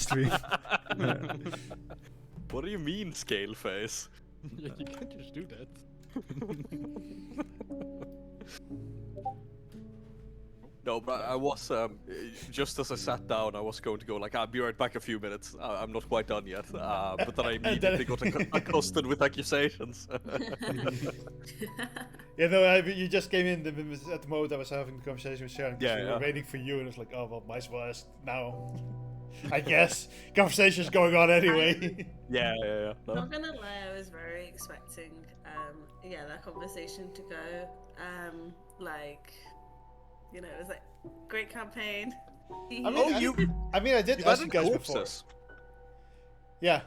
stream. What do you mean, scale face? Yeah, you can't just do that. No, but I was just as I sat down, I was going to go like, "I'll be right back a few minutes. I'm not quite done yet." But then I immediately got accosted with accusations. Yeah, no, you just came in at the moment I was having the conversation with Sharon. Yeah, we were yeah. waiting for you, and it's like, oh well, might as well ask now. I guess conversation's going on anyway. Yeah. No. Not gonna lie, I was very expecting, that conversation to go, it was like, great campaign. I did You ask you added guys corpses. before. Yeah,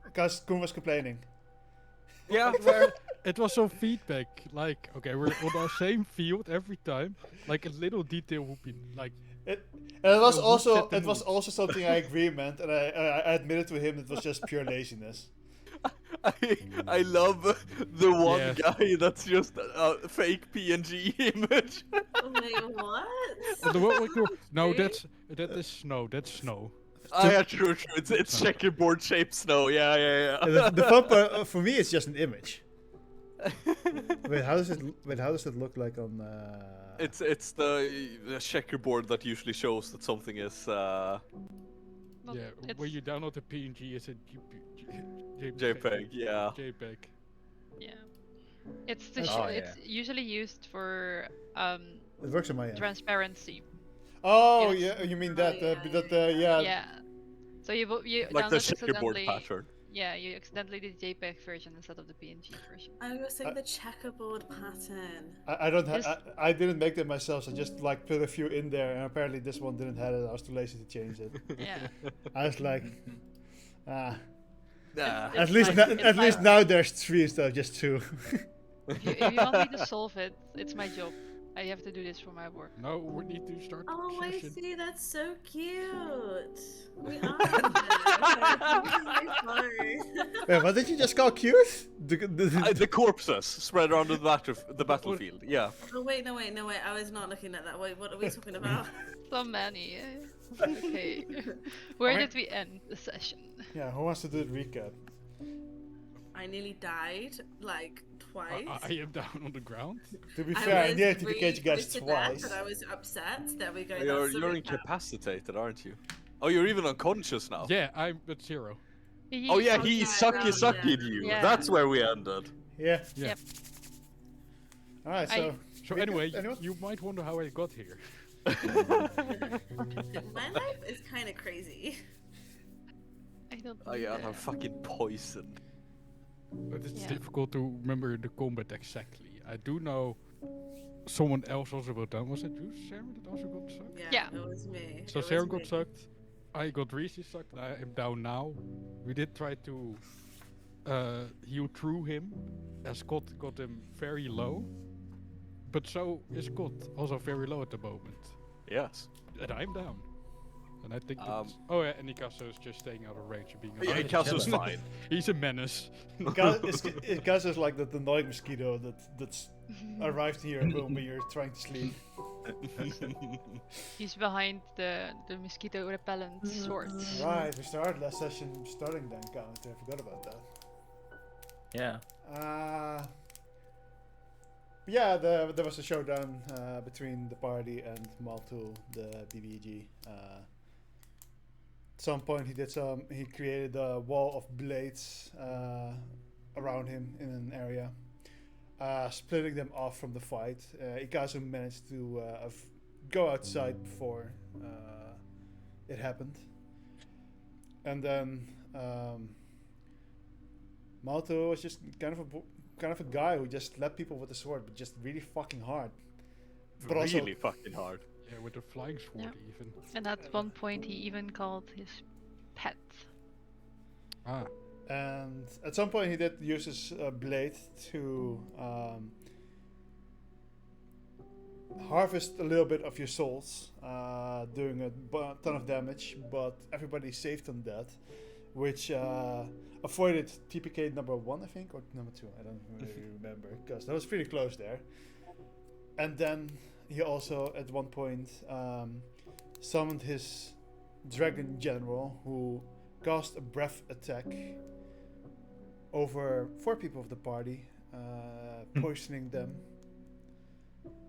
because Koen was complaining. Yeah, fair. It was some feedback, like, okay, we're on the same field every time. Like, a little detail would be, like... And it was Yeah, also who set the it was mood? also something I agree meant, and I admitted to him it was just pure laziness. I love the one Yeah. guy that's just a fake PNG image. Wait, what? No, that is snow. That's snow. Yeah, true. It's checkerboard shaped snow. Yeah. And the fun part for me is just an image. Wait, how does it look like on? It's the checkerboard that usually shows that something is Yeah, when you download the PNG, it's a JPEG. Yeah. JPEG. Yeah. It's It's usually used for It works on my end. transparency. Oh Yes. yeah, you mean that? Yeah. Yeah. So you Like the download checkerboard accidentally. pattern. Yeah, you accidentally did JPEG version instead of the PNG version. I was saying the checkerboard pattern. I don't have. Yes. I didn't make them myself. So I just like put a few in there, and apparently this one didn't have it. I was too lazy to change it. Yeah. I was like, Nah. at It's least fine, it's least fine. now there's 3 instead of just 2. If you want me to solve it, it's my job. I have to do this for my work. No, we need to start the Oh, I session. see. That's so cute. We are. Sorry. Wait, what did you just call cute? The corpses spread around the battlefield. Yeah. Oh wait, no wait. I was not looking at that. Wait, what are we talking about? So many. Okay. Where did we end the session? Yeah, who wants to do the recap? I nearly died like twice. I am down on the ground. To be fair, I was needed to indicate you guys really to death, twice. and I was upset that we go. You're incapacitated, aren't you? Oh, you're even unconscious now. Yeah, I'm at 0. Oh yeah, he Yeah, sucky yeah. you. Yeah. That's where we ended. Yeah. Yeah. Yep. All right. I- So. So recap, anyway, anyone? you might wonder how I got here. My life is kind of crazy. I don't Oh yeah, know. I'm fucking poisoned. But it's Yeah. difficult to remember the combat exactly. I do know someone else also got down. Was it you, Sarah, that also got sucked? Yeah. It was me. So It Sarah was got me. sucked. I got Reese sucked. I am down now. We did try to heal through him. Scott got him very low. But so is Scott also very low at the moment. Yes. And I'm down. And I think that's... Um, Oh yeah, and Nikasa is just staying out of range and being Yeah, annoying. Castle's fine. He's a menace. Gus is like that annoying mosquito that's arrived here when you're trying to sleep. He's behind the mosquito repellent swords. Right, we started last session starting then count. I forgot about that. Yeah. Yeah, there was a showdown between the party and Maltul, the BBG. At some point he created a wall of blades around him in an area, splitting them off from the fight. Ikazu managed to go outside before it happened. And then Maltul was just kind of a guy who just slapped people with a sword, but just really fucking hard. But also- Really fucking hard. Yeah, with a flying sword Yeah. even. And at one point he even called his pet. Ah. And at some point he did use his blade to harvest a little bit of your souls, doing a ton of damage, but everybody saved on that, which avoided TPK number 1, I think, or number 2, I don't really remember, because that was pretty close there. And then he also, at one point, summoned his dragon general who cast a breath attack over 4 people of the party, poisoning them.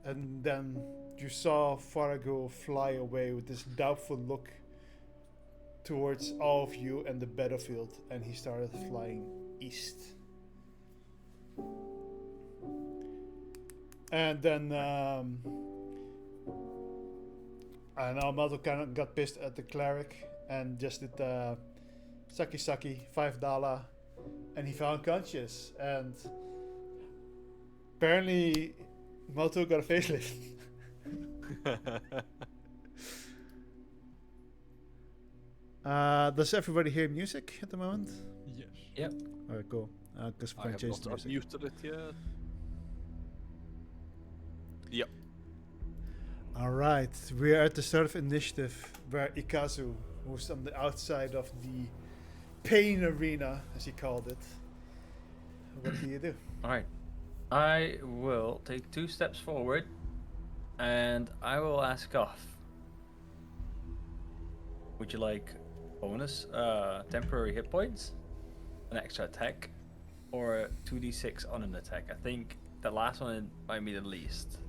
And then you saw Farrago fly away with this doubtful look towards all of you and the battlefield, and he started flying east. And then I know Malto kind of got pissed at the cleric and just did Saki Saki, $5, and he fell unconscious. And apparently, Malto got a facelift. Does everybody hear music at the moment? Yes. Yep. Alright, cool. Because I have not unmuted it yet. Yep. Alright, we are at the start of initiative where Ikazu, who's on the outside of the pain arena, as he called it. What do you do? Alright. I will take 2 steps forward and I will ask off. Would you like bonus temporary hit points, an extra attack, or 2d6 on an attack? I think the last one might be the least.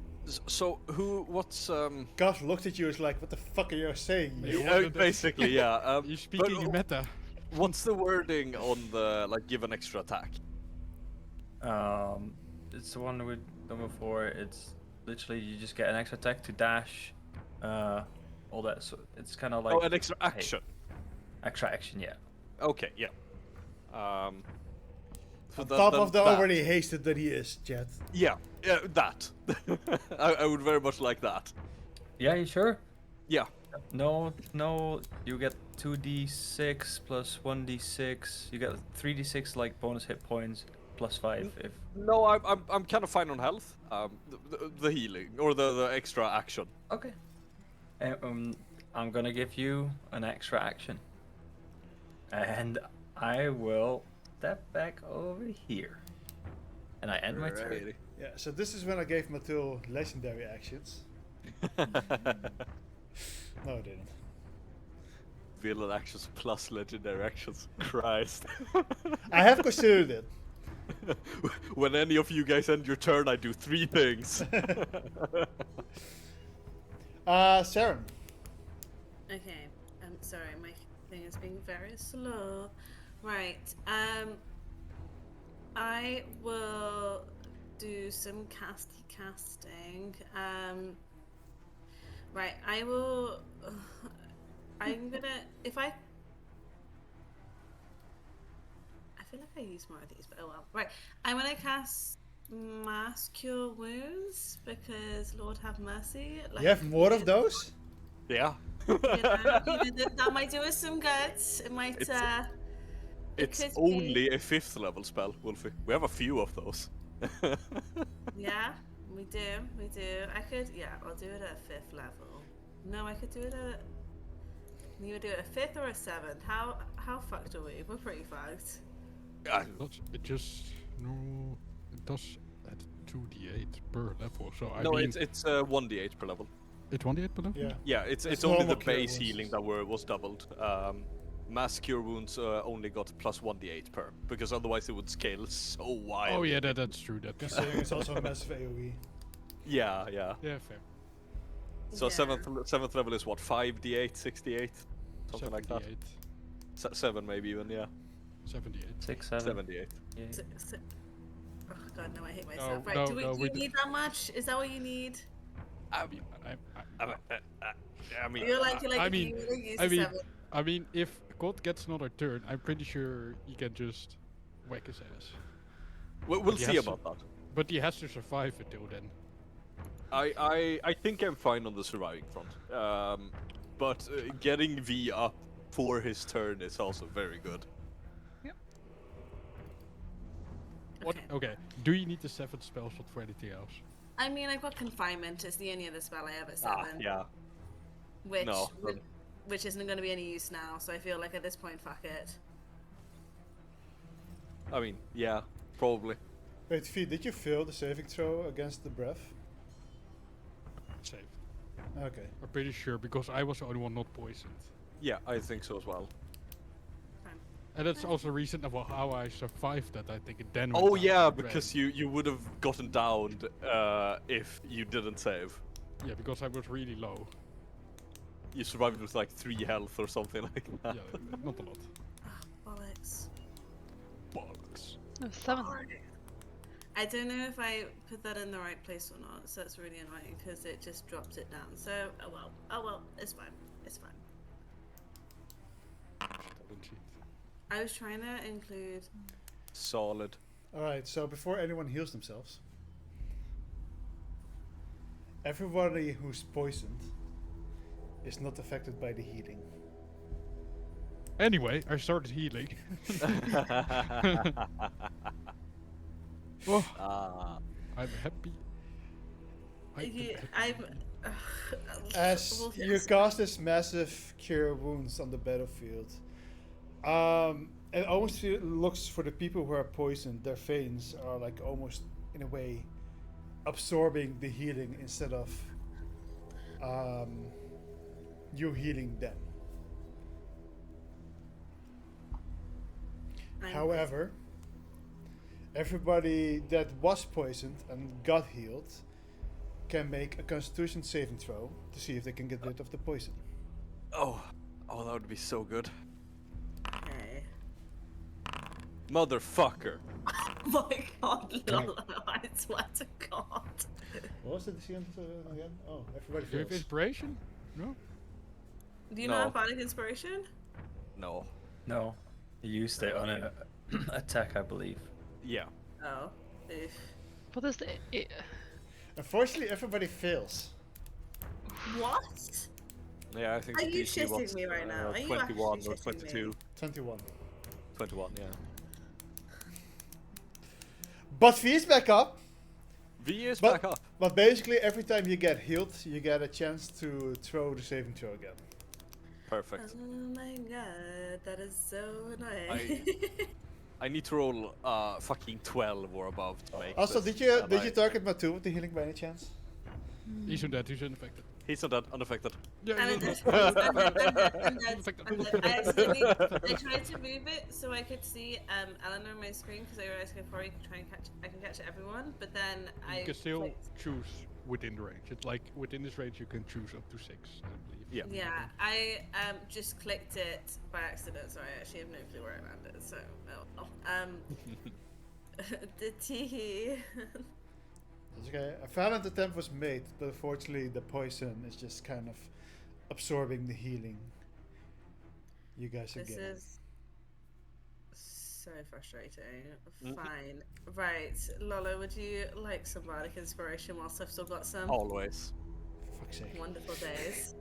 So what's Gav looked at you as like, what the fuck are you saying? basically, yeah. You're speaking in meta. What's the wording on the like give an extra attack? It's the one we've done before. It's literally you just get an extra attack to dash, all that. So it's kind of like an extra action. Extra action, yeah. Okay, yeah. On top of the that. already hasted that he is, Jet. Yeah, that. I would very much like that. Yeah, you sure? Yeah. No, you get 2d6 plus 1d6. You get 3d6 like bonus hit points plus 5 if. No, I'm kind of fine on health. The healing or the extra action. Okay. I'm gonna give you an extra action, and I will step back over here, and I end my turn. Alrighty. Yeah, so this is when I gave Matul legendary actions. No, I didn't. Villain actions plus legendary actions. Christ. I have considered it. When any of you guys end your turn, I do 3 things. Saren. Okay. I'm sorry, my thing is being very slow. Right. I will do some casting. Right. I will. I'm gonna. If I feel like I use more of these, but oh well. Right. I'm gonna cast Mass Cure Wounds because Lord have mercy. Like, You have more of those? Yeah. That might do us some good. It might. It's could only a 5th level spell, Wolfie. We have a few of those. Yeah, we do. I could. Yeah, I'll do it at a 5th level. No, I could do it at. You would do it at a 5th or a 7th. How fucked are we? We're pretty fucked. It just no. It does at 2d8 per level. So I No, mean, it's 1d8 per level. it's 1d8 per level. Yeah. Yeah, it's That's only the normal cure base wounds. healing that was doubled. Mass cure wounds only got plus 1d8 per, because otherwise it would scale so wide. Oh yeah, that's true. That's Considering it's also a massive AoE. Yeah. yeah, fair. So Yeah. 7th level is what, 5d8, 6d8? Something like that. 78, 7 maybe even, yeah. 78. 6, 7. 78. Yeah. Oh god, no, I hate myself. No, Right, no, do no, you need that much? Is that what you need? I mean, You're like, I mean- you really use I the mean- 7. I mean, if God gets another turn, I'm pretty sure he can just whack his ass. we'll He see has about that. But he has to survive until then. I think I'm fine on the surviving front. But getting V up for his turn is also very good. What? Okay. Do you need the 7th spell slot for anything else? I mean, I've got confinement. It's the only other spell I have at 7. Yeah. Which, No, which isn't going to be any use now. So I feel like at this point, fuck it. I mean, yeah, probably. Wait, Fee, did you fail the saving throw against the breath? Save. Okay. I'm pretty sure because I was the only one not poisoned. Yeah, I think so as well. And that's also the reason of how I survived that, I think. It then went Oh down yeah, the drain. because you would have gotten downed if you didn't save. Yeah, because I was really low. You survived with like 3 health or something like that. Yeah, not a lot. Bollocks. Bollocks. No, 7. I don't know if I put that in the right place or not, so it's really annoying because it just dropped it down. So, oh well, it's fine. It's fine. Don't cheat. I was trying to include. Solid. Alright, so before anyone heals themselves, everybody who's poisoned is not affected by the healing. Anyway, I started healing. Oh, I'm happy. As you cast this massive cure wounds on the battlefield, it almost looks for the people who are poisoned, their veins are like almost in a way absorbing the healing instead of you healing them. However, everybody that was poisoned and got healed can make a Constitution saving throw to see if they can get rid of the poison. Oh, that would be so good. Okay. Motherfucker. Oh my god, Lolo, I swear to God. What was the DC again? Oh, everybody Do you have fails. inspiration? No? Do you No. not have Bardic Inspiration? No. No, he used it on an attack, I believe. Yeah. Oh. Oof. What is the... Unfortunately, everybody fails. What? Yeah, I think Are the you DC was shitting me right now? Are you 21 actually or shitting me? 22. 21. 21, yeah. But V is back up. V is But- back up. But basically, every time you get healed, you get a chance to throw the saving throw again. Perfect. Oh my god, that is so annoying. I need to roll fucking 12 or above to make Also, this, did you and I- target Matu with the healing by any chance? He's not dead, he's unaffected. He's not that unaffected. Yeah, And he's it not just, dead. I accidentally, I tried to move it so I could see Eleanor on my screen because I realized I could probably try and catch everyone, but then I You can still clicked- choose within the range. It's like within this range you can choose up to 6, I believe. Yeah. Yeah, I just clicked it by accident, so I actually have no clue where I landed. So, the tea. That's okay. A valiant attempt was made, but unfortunately, the poison is just kind of absorbing the healing you guys are This getting. is so frustrating. Mhm. Fine. Right, Lolo, would you like some bardic inspiration whilst I've still got some Always. For fuck's sake. wonderful days?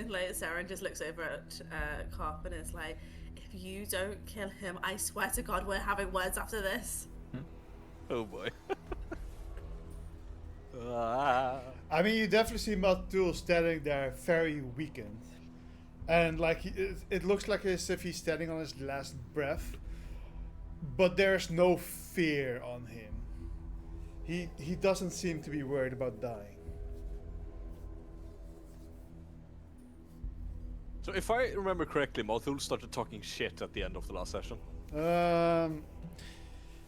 Like Saren just looks over at Cop and is like, "If you don't kill him, I swear to God, we're having words after this." Oh boy. Ah. I mean, you definitely see Matul standing there very weakened. And like it looks like as if he's standing on his last breath, but there's no fear on him. He doesn't seem to be worried about dying. So if I remember correctly, Mothul started talking shit at the end of the last session.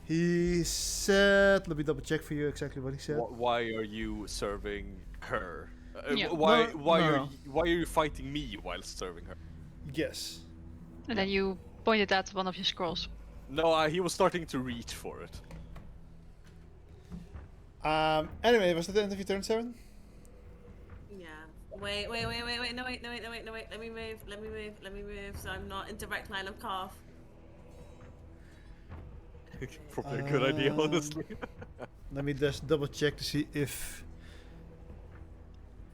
He said, let me double check for you exactly what he said. Why are you serving her? Yeah. Why No, why no, are no. you, why are you fighting me whilst serving her? Yes. And then you pointed at one of your scrolls. No, he was starting to reach for it. Anyway, was that the end of your turn, Saren? Yeah. Wait. No, wait. Let me move. So I'm not in direct line of Carve. Probably a good idea, honestly. Let me just double check to see if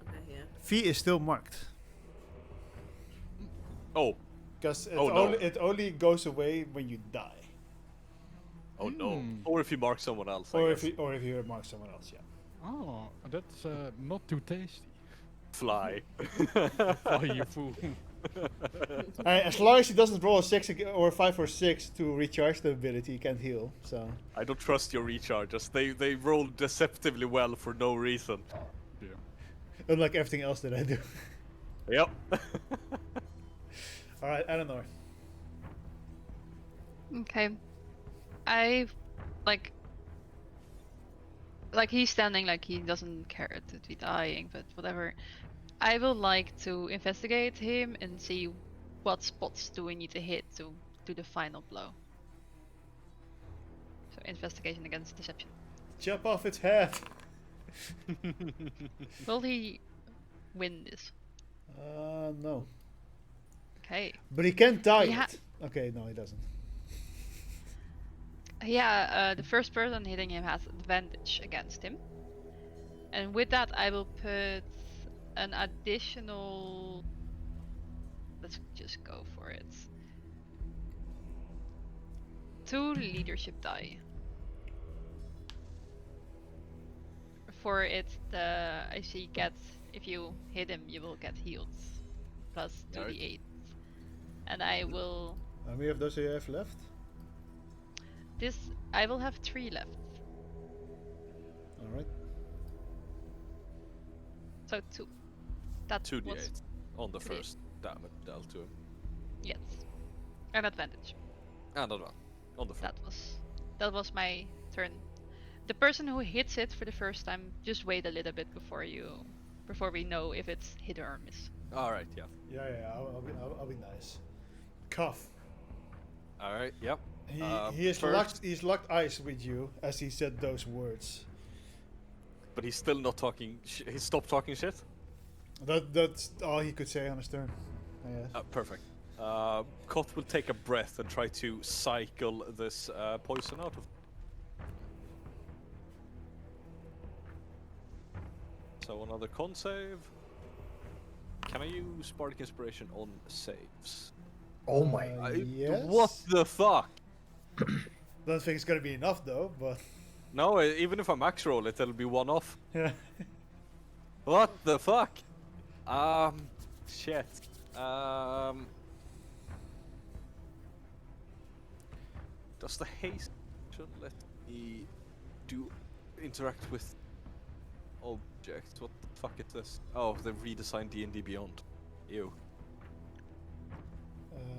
Okay, yeah. V is still marked. Oh, Because Oh, no. it only goes away when you die. oh no. Hmm. Or if you mark someone else. I Or guess. if you mark someone else, yeah. Oh, that's not too tasty. Fly. Oh, you fool. As long as he doesn't roll a 6 or 5 or 6 to recharge the ability, he can't heal. So I don't trust your recharges. They roll deceptively well for no reason. Yeah. unlike everything else that I do. Yep. All right, Eleanor. Okay. I like he's standing like he doesn't care to be dying, but whatever. I would like to investigate him and see what spots do we need to hit to do the final blow. So investigation against deception. Chop off its head. Will he win this? No. Okay. But he can't die Yeah. it. Okay, no, he doesn't. Yeah, the first person hitting him has advantage against him. And with that, I will put an additional. Let's just go for it. 2 leadership die. For it, I see if you hit him, you will get healed. Plus 2d8. And I will. How many of those do you have left? I will have 3 left. All right. So 2. That 2d8 was on the 2d8. first damage dealt to him. Yes. An advantage. And another one on the first. That was my turn. The person who hits it for the first time, just wait a little bit before we know if it's hit or miss. Alright, yeah. Yeah. I'll be nice. Cuff. Alright, yep. He is first- locked eyes with you as he said those words. But he's still not talking. He stopped talking shit? That's all he could say on his turn. Yes. Perfect. Koth will take a breath and try to cycle this poison out of. So another con save. Can I use Bardic Inspiration on saves? Oh my. Yes. What the fuck? Don't think it's gonna be enough though, but No, even if I max roll it, it'll be one off. yeah. What the fuck? Shit. Does the haste should let me interact with objects? What the fuck is this? Oh, they've redesigned D&D Beyond. Ew.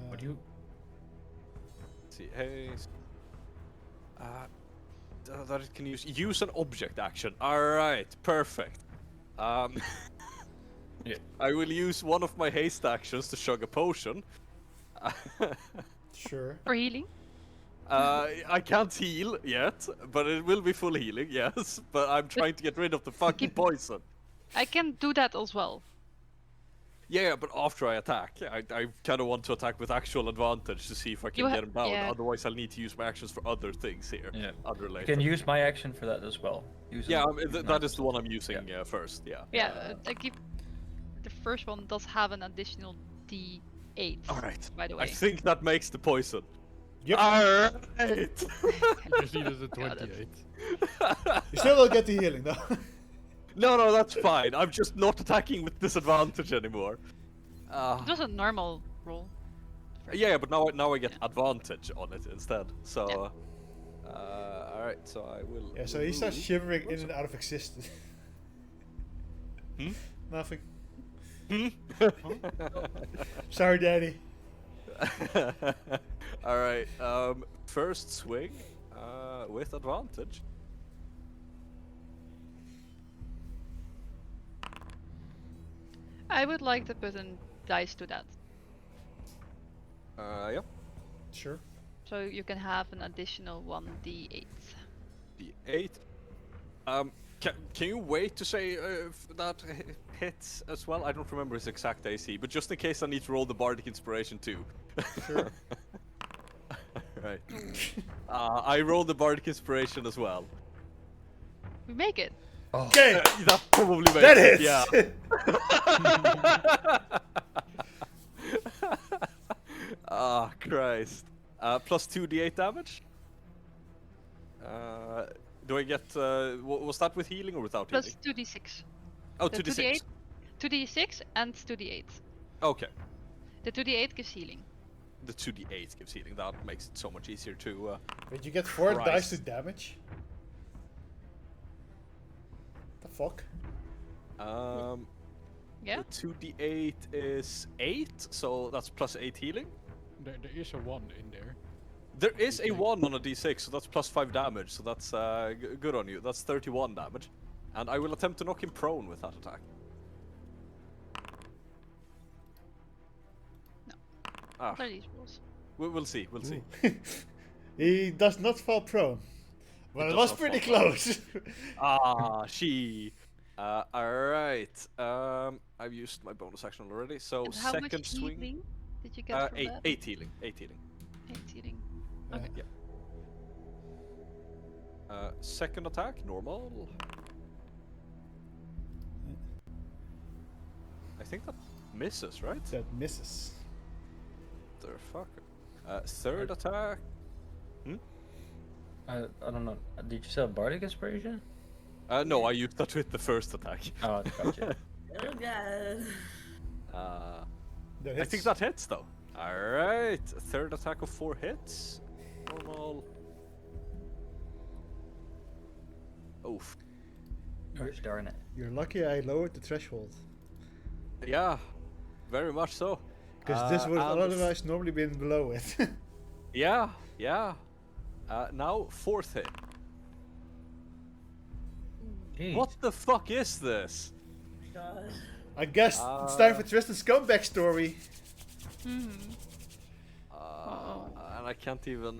What do you? Let's see, haste. That it can use an object action. All right, perfect. Yeah. I will use one of my haste actions to chug a potion. Sure. For healing? I can't heal yet, but it will be full healing, yes. But I'm trying to get rid of the fucking poison. I can do that as well. Yeah, but after I attack, I kind of want to attack with actual advantage to see if I can get him down. yeah. Otherwise, I'll need to use my actions for other things here. Yeah. You Unrelated. can use my action for that as well. Use Yeah, it. that is the one I'm using first. Yeah. Yeah, I keep. The first one does have an additional d8. All right. By the I way. think that makes the poison. Yep. All right. You see there's a Got it. 28. You still don't get the healing though. No, that's fine. I'm just not attacking with disadvantage anymore. It was a normal roll. Yeah, but now I get advantage on it instead. So, all right. So I will. Yeah, so he starts remove- shivering in and out of existence. Hmm? Nothing. Hmm? Sorry, Daddy. All right. First swing. With advantage. I would like to put in dice to that. Yep. Sure. So you can have an additional 1d8. D8. Can you wait to say if that hits as well? I don't remember his exact AC, but just in case I need to roll the Bardic Inspiration too. Sure. Right. I rolled the Bardic Inspiration as well. We make it. Okay. That probably makes That it, hits. Yeah. Ah, Christ. Plus 2d8 damage? Do I get... was that with healing or without Plus healing? 2d6. Oh, The 2d6. 2d6 and 2d8. Okay. The 2d8 gives healing. The 2d8 gives healing. That makes it so much easier to... Wait, you get 4 Christ. dice to damage? The fuck? Yeah. The 2d8 is 8, so that's plus 8 healing. There is a 1 in there. There is a D6. 1 on a d6, so that's plus 5 damage, so that's good on you. That's 31 damage. And I will attempt to knock him prone with that attack. No. Ah, What are these rules? we'll see, we'll see. He does not fall prone. Well, it does was not pretty fall prone. close. She. Alright. I've used my bonus action already, so And how second much swing. healing did you get from that? 8 healing. 8 healing. 8 healing. Yeah. Okay. Second attack, normal. I think that misses, right? That misses. Motherfucker. Third attack. I don't know. Did you say Bardic Inspiration? No, I used that with the first attack. Oh, gotcha. Oh god. That I hits. think that hits though. Alright, third attack of 4 hits. Normal. Oof. Gosh darn it. You're lucky I lowered the threshold. Yeah, very much so. Because this would have and otherwise normally been below it. Yeah, yeah. Now, fourth hit. Jeez. What the fuck is this? God. I guess it's time for Tristan's comeback story. Hmm. And I can't even.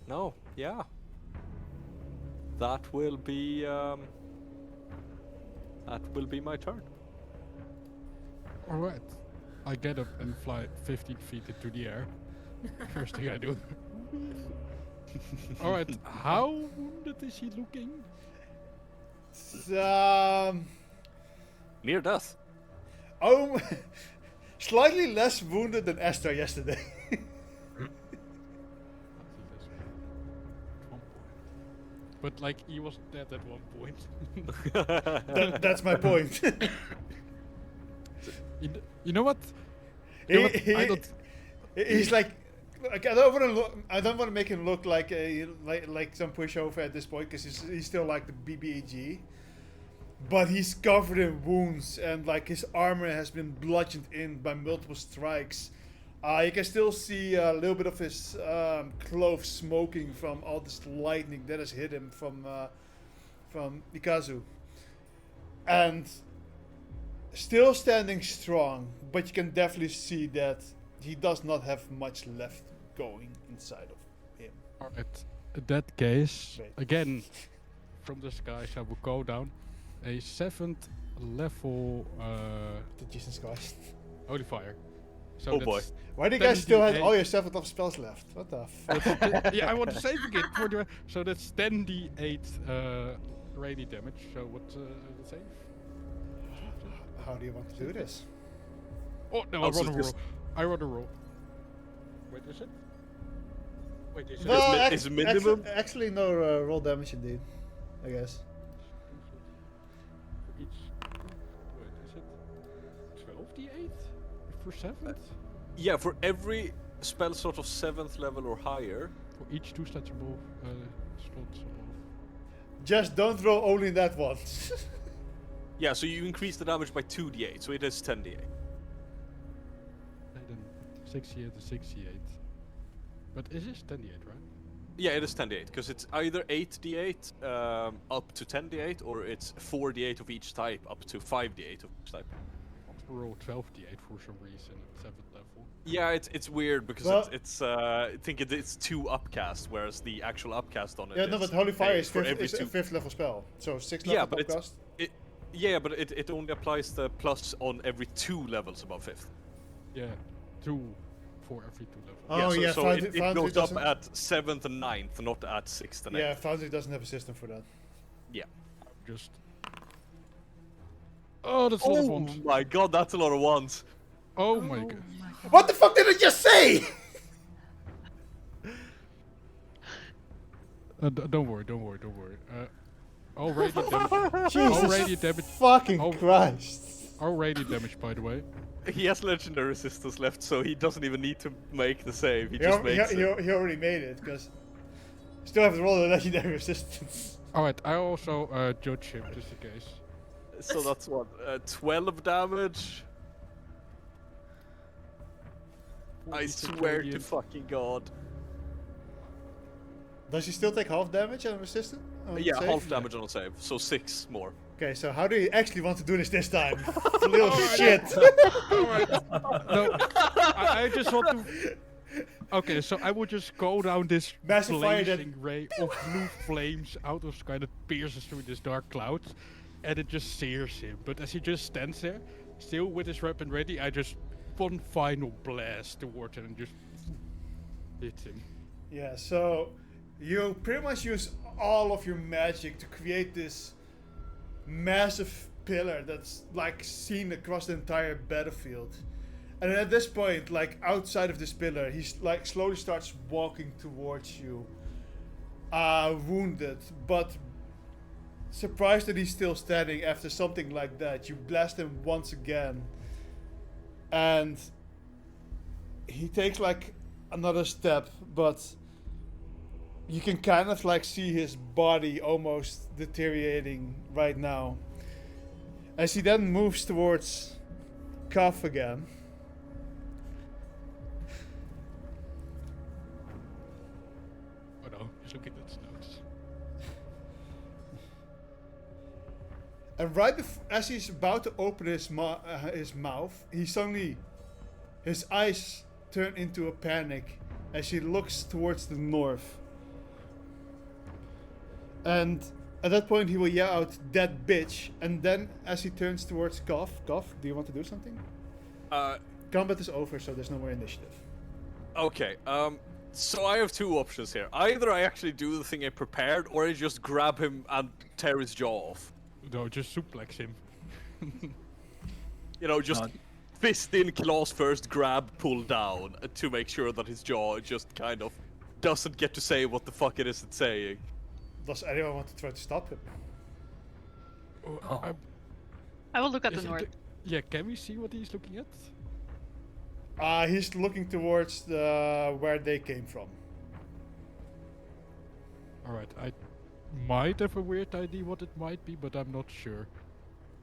No, yeah. That will be. That will be my turn. Alright. I get up and fly 15 feet into the air. First thing I do. Alright, how wounded is he looking? Near death. Oh, slightly less wounded than Esther yesterday. But like he was dead at one point. That's my point. You know what? He- You know what? he- I don't. He's like I don't want to look. I don't want to make him look like like some pushover at this point because he's still like the BBAG. But he's covered in wounds and like his armor has been bludgeoned in by multiple strikes. You can still see a little bit of his clothes smoking from all this lightning that has hit him from Ikazu. And still standing strong, but you can definitely see that he does not have much left going inside of him. Alright, in that case, Wait. again, from the skies I will go down a 7th level The Jesus Christ. holy fire. So Oh boy. that's- Why do you guys still have 10d8. all your 7th level spells left? What the fuck? yeah, I want to save it for the. So that's 10d8 rainy damage. So what's the save? How do you want to do this? Oh no, Oh, I so rolled a this- roll. I rolled a roll. Wait, is it? Wait, is it? No. ac- is minimum? Actually, no roll damage indeed. I guess. For each. Wait, is it 12d8 for 7th? Yeah, for every spell slot of 7th level or higher. For each 2 slots above. Slots above. Just don't roll only that once. Yeah, so you increase the damage by 2d8, so it is 10d8. And then 68 to 68. But is this 10d8, right? Yeah, it is 10d8, because it's either 8d8 up to 10d8, or it's 4d8 of each type up to 5d8 of each type. I want to roll 12d8 for some reason at 7th level. Yeah, it's weird because Well- I think it's 2 upcast, whereas the actual upcast on it Yeah, no, is but Holy Fire a is for fifth, every is a 2. 5th level spell. So 6th Yeah, level but it's podcast. but it only applies the plus on every 2 levels above 5th. Yeah, 2 for every 2 levels. Oh yeah, so Foundry, it Foundry goes up doesn't. at 7th and 9th, not at 6th and 8th. Yeah, Foundry doesn't have a system for that. Yeah. Just. Oh, that's a lot of Oh ones. my god, that's a lot of ones. Oh my god. What the fuck did I just say? Don't worry. Already damage. Jesus Already damage. fucking Oh. Christ. Already damage, by the way. He has legendary resistance left, so he doesn't even need to make the save. He He, just al- makes he it. already made it because still have to roll the legendary resistance. Alright, I also judge him just in case. So that's what, 12 damage? I 46 swear to radiant. fucking god. Does he still take half damage on resistant? Yeah, save? half damage on a save, so 6 more. Okay, so how do you actually want to do this time? Little shit. Alright. No, I just want to. Okay, so I would just go down this Massive fire that- blazing ray of blue flames out of sky that pierces through this dark cloud, and it just sears him. But as he just stands there, still with his weapon ready, I just one final blast towards him and just hit him. Yeah, so you pretty much use all of your magic to create this massive pillar that's like seen across the entire battlefield. And at this point, like outside of this pillar, he's like slowly starts walking towards you, wounded, but surprised that he's still standing after something like that. You blast him once again, and he takes like another step, but you can kind of like see his body almost deteriorating right now. As he then moves towards Cuff again. Oh no, he's looking at his notes. And right as he's about to open his mouth, he suddenly, his eyes turn into a panic as he looks towards the north. And at that point, he will yell out, "That bitch!" And then, as he turns towards Goff, do you want to do something? Combat is over, so there's no more initiative. Okay, so I have 2 options here. Either I actually do the thing I prepared, or I just grab him and tear his jaw off. No, just suplex him. You know, just No. fist in, claws first, grab, pull down, to make sure that his jaw just kind of doesn't get to say what the fuck it is it's saying. Does anyone want to try to stop him? Oh. I will look at Is the it north. Yeah, can we see what he's looking at? He's looking towards where they came from. Alright, I might have a weird idea what it might be, but I'm not sure.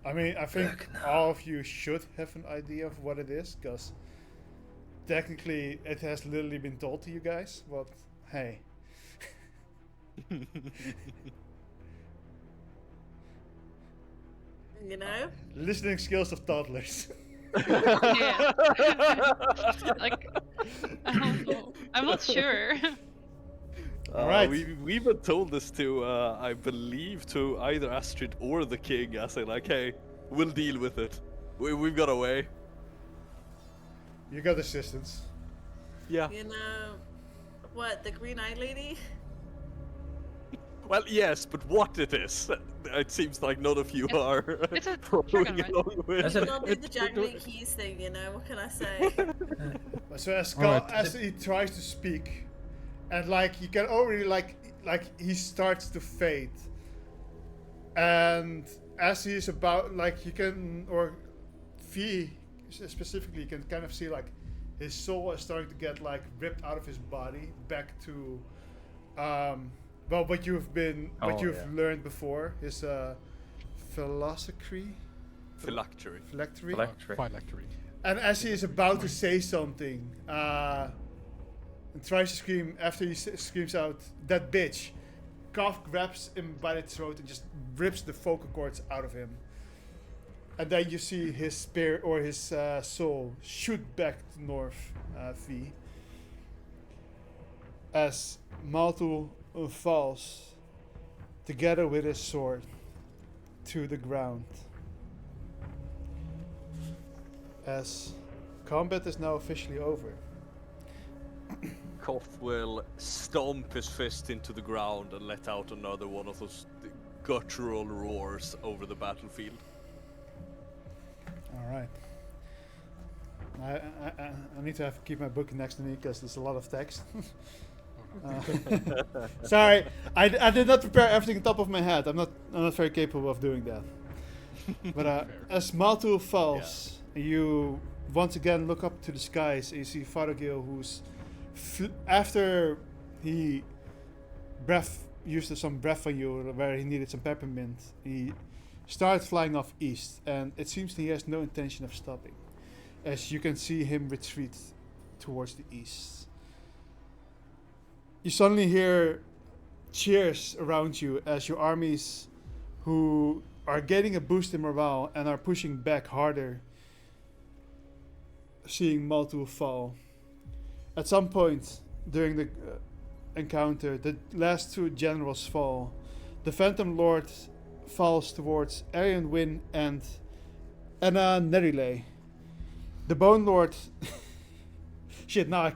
I mean, I think Look now. all of you should have an idea of what it is, because technically it has literally been told to you guys, but hey. You know? Listening skills of toddlers. Yeah. Like, I don't know. I'm not sure. Alright. We've been told this to, I believe, to either Astrid or the king, as they like, hey, we'll deal with it. We've got a way. You got assistance. Yeah. You know, what, the green-eyed lady? Well, yes, but what it is, it seems like none of you are It's a following dragon, right? along with. That's I'll do it- the it Jaggly do- Keys thing, you know? What can I say? So as Alright. as he tries to speak, and like you can already like he starts to fade, and as he's about like you can or V specifically you can kind of see like his soul is starting to get like ripped out of his body back to well what you've learned before, his philosophy. Phylactery. Phylactery. Phylactery. And as he is about to say something, and tries to scream, after he screams out, "That bitch," Koff grabs him by the throat and just rips the vocal cords out of him. And then you see his spirit or his soul shoot back to North V. As Maltul falls, together with his sword, to the ground. As combat is now officially over. Koff will stomp his fist into the ground and let out another one of those guttural roars over the battlefield. All right. I need to keep my book next to me because there's a lot of text. Sorry, I did not prepare everything on top of my head. I'm not very capable of doing that. But as Maltul falls, you once again look up to the skies and you see Father Gil, who's after he used some breath on you where he needed some peppermint. He started flying off east, and it seems he has no intention of stopping, as you can see him retreat towards the east. You suddenly hear cheers around you as your armies, who are getting a boost in morale and are pushing back harder, seeing Maltu fall. At some point during the encounter, the last two generals fall. The Phantom Lord falls towards Arian Wynn and Anna Nerile. The Bone Lord. Shit! Now I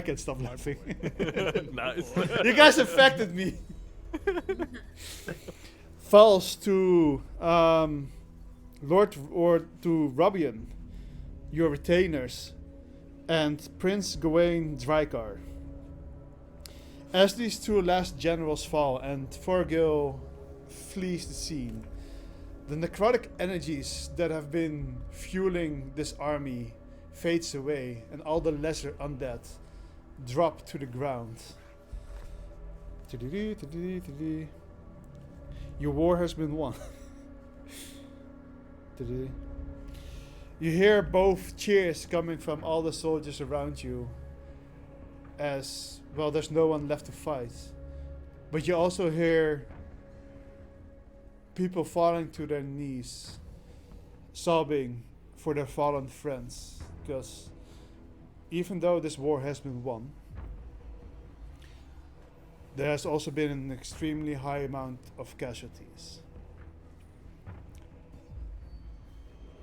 can't stop laughing. Nice. You guys affected me. Falls to Lord or to Robian, your retainers, and Prince Gawain Drykar. As these two last generals fall and Forgil flees the scene, the necrotic energies that have been fueling this army fades away, and all the lesser undead drop to the ground. Your war has been won. You hear both cheers coming from all the soldiers around you, as well there's no one left to fight. But you also hear people falling to their knees, sobbing for their fallen friends, because even though this war has been won, there has also been an extremely high amount of casualties.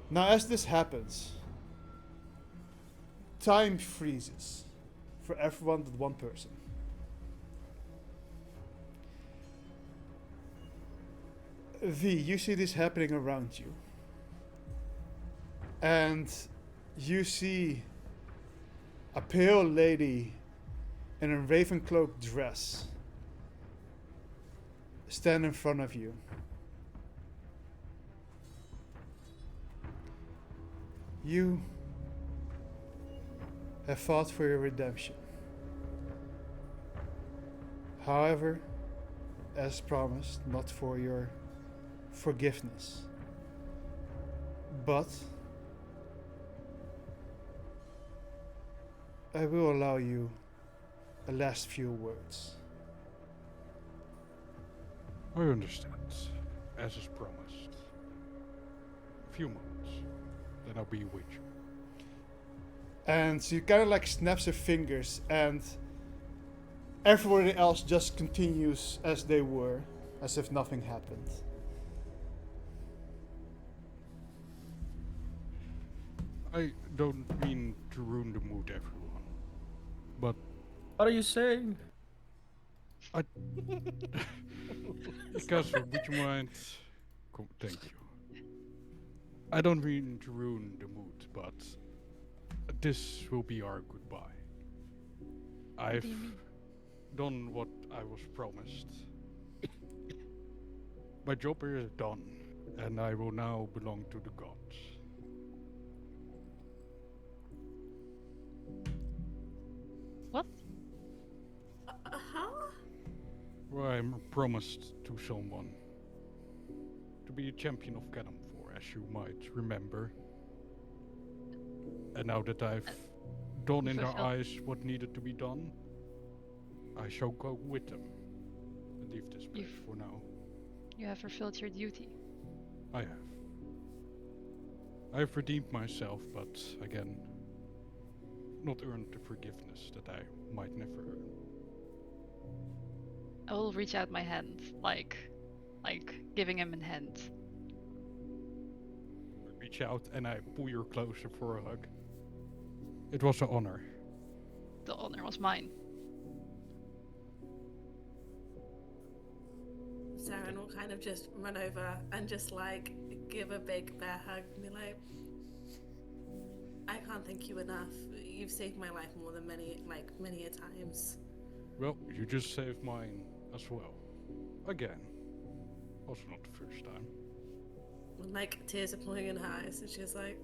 Now, as this happens, time freezes for everyone but one person. V, you see this happening around you. And you see a pale lady in a raven cloak dress stand in front of you. You have fought for your redemption. However, as promised, not for your forgiveness. But I will allow you a last few words. I understand, as is promised. A few moments, then I'll be with you. And she kind of like snaps her fingers, and everybody else just continues as they were, as if nothing happened. I don't mean to ruin the mood, everyone, but What are you saying? Casper, would you mind? Thank you. I don't mean to ruin the mood, but this will be our goodbye. I've done what I was promised. My job here is done, and I will now belong to the gods. What? Huh? Well, I'm promised to someone to be a champion of Cannon 4, as you might remember. And now that I've done in their fulfilled. eyes what needed to be done, I shall go with them and leave this place for now. You have fulfilled your duty. I have. I've redeemed myself, but again, not earned the forgiveness that I might never earn. I will reach out my hand, like giving him a hand. I reach out and I pull you closer for a hug. It was an honor. The honor was mine. Saren will kind of just run over and just like give a big bear hug and be like, I can't thank you enough. You've saved my life more than many a times. Well, you just saved mine as well. Again. Also not the first time. And like tears are pulling in her eyes, and she's like,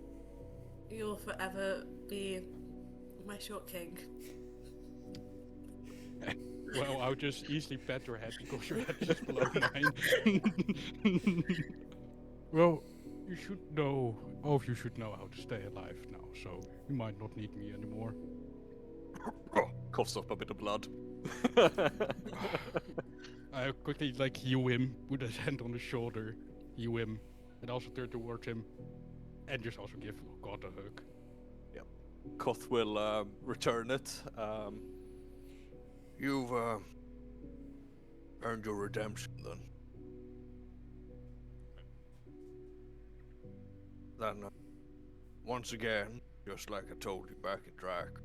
you'll forever be my short king. Well, I'll just easily pat your head because your head is below mine. Well, you should know, all of you should know how to stay alive now, so you might not need me anymore. Coughs up a bit of blood. I quickly heal him, put his hand on his shoulder, heal him, and also turn towards him, and just also give God a hug. Koth will return it. You've earned your redemption then. Then, once again, just like I told you back in Drag,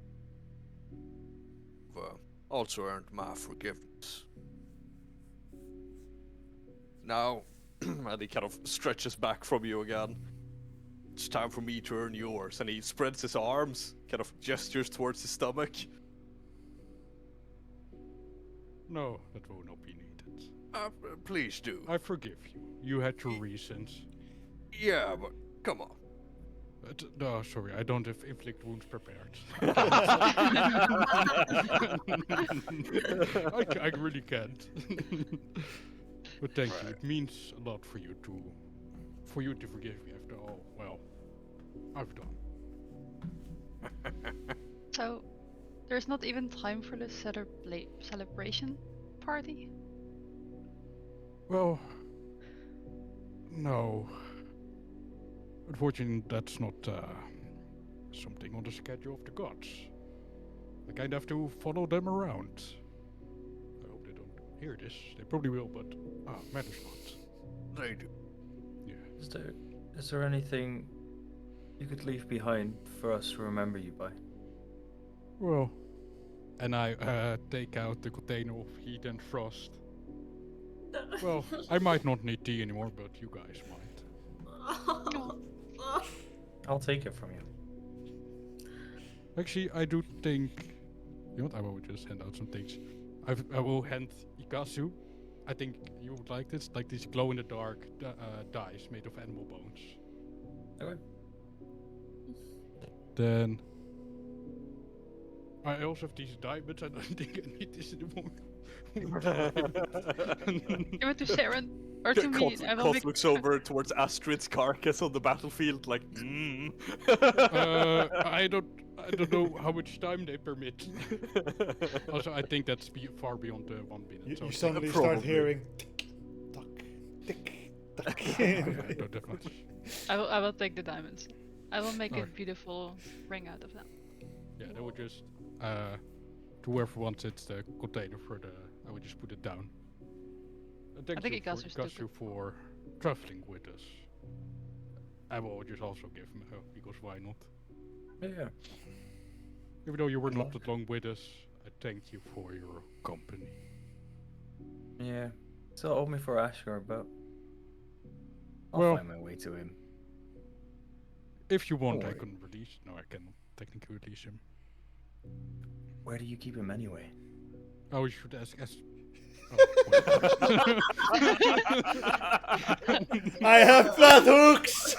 you've also earned my forgiveness. Now, and he kind of stretches back from you again. It's time for me to earn yours. And he spreads his arms, kind of gestures towards his stomach. No, that will not be needed. Please do. I forgive you. You had your reasons. Yeah, but come on. No, sorry, I don't have inflict wounds prepared. I really can't. But thank you. It means a lot for you to forgive me after all. Well, I've done. So, there's not even time for the celebration party? Well, no. Unfortunately, that's not something on the schedule of the gods. I kind of have to follow them around. I hope they don't hear this. They probably will, but matters not. They do. Yeah. Is there anything you could leave behind for us to remember you by? Well, and I take out the container of heat and frost. Well, I might not need tea anymore, but you guys might. I'll take it from you. Actually, I do think... You know what? I will just hand out some things. I will hand Ikazu. I think you would like this. Like these glow-in-the-dark dice made of animal bones. Okay. Then... I also have these diamonds. I don't think I need this anymore. Give it to Sharon. Or to me. I will Koth make... looks over towards Astrid's carcass on the battlefield, like, I don't know how much time they permit. Also, I think that's far beyond the 1 minute. You so suddenly Probably. start hearing tick, tock, tick, tock. I don't have much. I will take the diamonds. I will make a Alright. beautiful ring out of them. Yeah, they would just to whoever wants it, the container for the. I would just put it down. Thank think you Ikazu's stupid. for traveling with us. I will just also give him a hug because why not? Yeah. Even though you were not that long with us, I thank you for your company. Yeah. Still owe me for Ashur, but I'll Well- find my way to him. If you want, Don't I worry. can release. No, I cannot technically release him. Where do you keep him anyway? Oh, you should ask. I have flat hooks!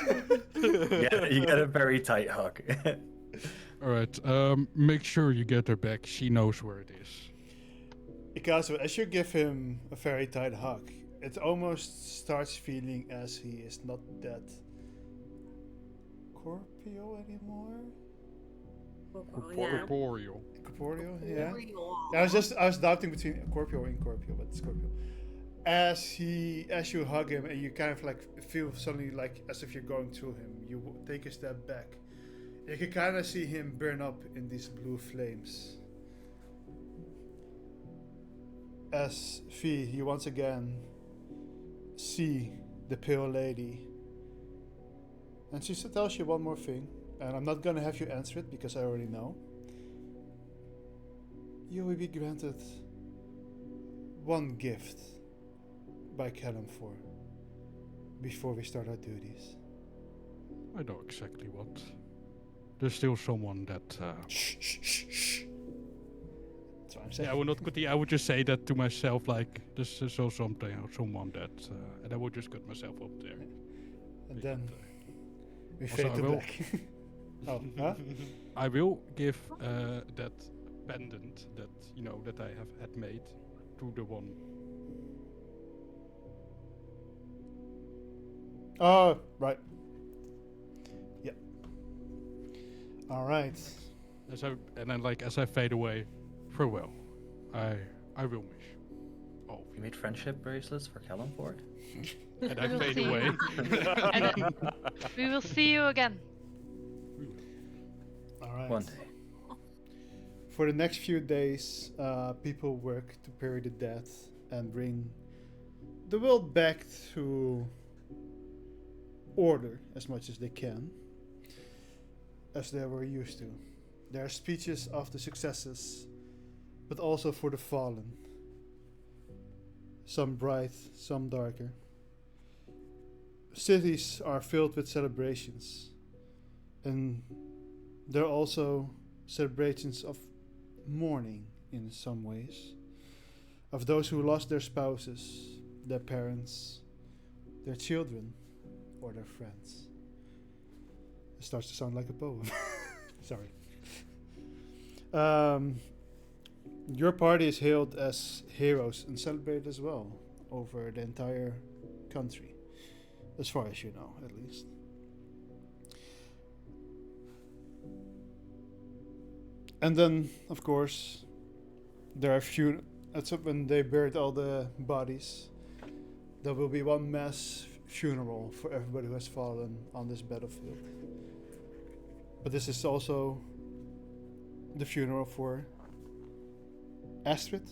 Yeah, you get a very tight hug. Alright, make sure you get her back. She knows where it is. Ikazu, as you give him a very tight hug, it almost starts feeling as he is not that corporeal anymore. Yeah. Corporeal. Corporeal, yeah. I was doubting between corporeal and incorporeal, but it's corporeal. As you hug him and you kind of like feel suddenly like as if you're going through him, you take a step back. You can kind of see him burn up in these blue flames. As V, you once again see the pale lady. And she tells you one more thing, and I'm not gonna have you answer it because I already know. You will be granted one gift by Callum 4 before we start our duties. I know exactly what. There's still someone that. Shh, shh, shh, shh. That's what I'm saying. Yeah, I would not continue. I would just say that to myself, like this is so something, someone that, and I would just cut myself up there. And then we Also, fade I to will- black. Oh, huh? I will give that pendant that that I had made to the one. Oh, right. Yeah. All right. As I fade away, farewell. I will miss. Oh, You made friendship bracelets for Kellenford? and I We'll fade see. away. And then we will see you again. All right. One day. For the next few days, people work to bury the dead and bring the world back to order as much as they can, as they were used to. There are speeches of the successes, but also for the fallen. Some bright, some darker. Cities are filled with celebrations, and there are also celebrations of mourning in some ways, of those who lost their spouses, their parents, their children, or their friends. It starts to sound like a poem. Sorry. Your party is hailed as heroes and celebrated as well over the entire country, as far as you know, at least. And then, of course, there are that's when they buried all the bodies. There will be one mass funeral for everybody who has fallen on this battlefield. But this is also the funeral for Astrid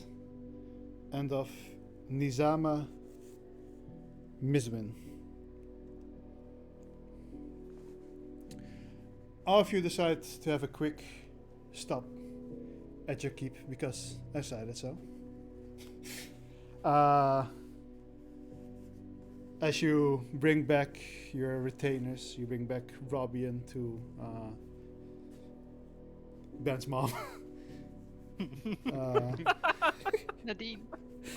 and of Nizama Mizwin. All of you decide to have a quick stop at your keep because I decided so. As you bring back your retainers, you bring back Robian to Ben's mom. Nadine.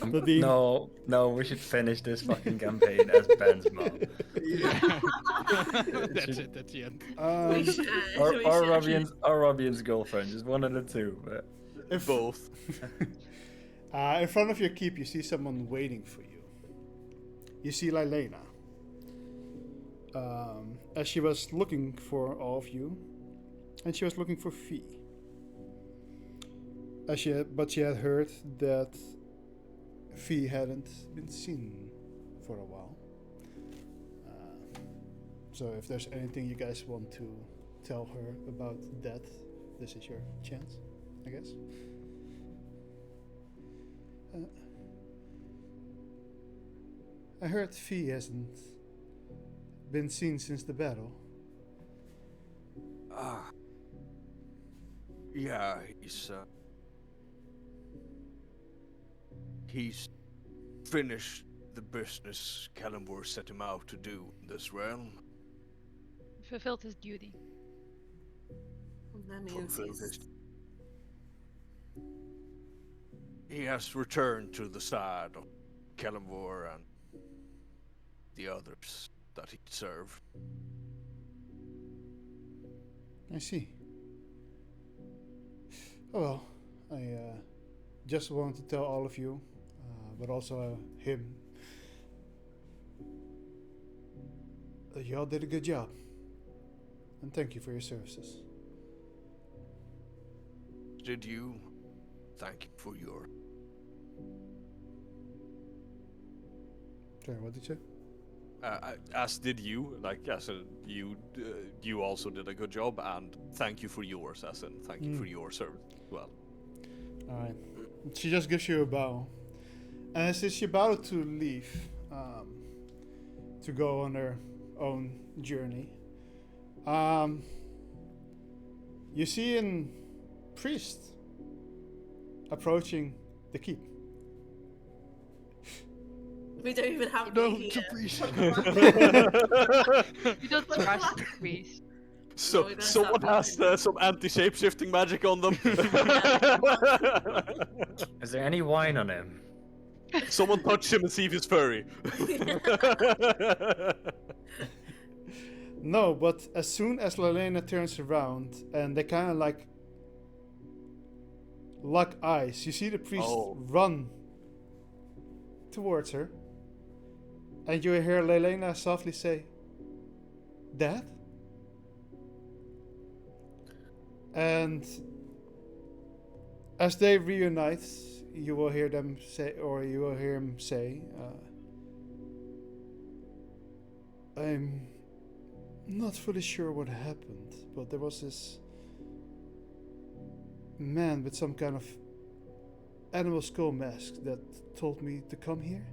Nadine. No, we should finish this fucking campaign as Ben's mom. That's it. That's the end. We should. Or we should. Robian's girlfriend, just one of the two. But If Both. in front of your keep, you see someone waiting for you. You see Lylena. As she was looking for all of you, and she was looking for Fee. But she had heard that Fee hadn't been seen for a while. So if there's anything you guys want to tell her about that, this is your chance, I guess. I heard Fee hasn't been seen since the battle. Yeah, he's finished the business Kellenborg set him out to do in this realm. Fulfilled his duty. That means Fulfilled he's... his- He has returned to the side of Kellenborg and the others that he served. I see. Oh well, I just wanted to tell all of you, but also him, that y'all did a good job. And thank you for your services. Did you? Thank you for your... Sorry, what did you say? as did you. So you also did a good job, and thank you for yours, as in thank you for your service as well. Alright. She just gives you a bow. And as she's about to leave, to go on her own journey, you see a priest approaching the keep. We don't even have No, me it's a here. priest. You don't trust the priest. So we don't someone have has some anti-shape-shifting magic on them. is there any wine on him? Someone touch him and see if he's furry. No, but as soon as Lylena turns around and they kind of like lock eyes. You see the priest run towards her, and you hear Lelena softly say, "Dad?" And as they reunite, you will hear them say, or you will hear him say, "I'm not fully sure what happened, but there was this man with some kind of animal skull mask that told me to come here,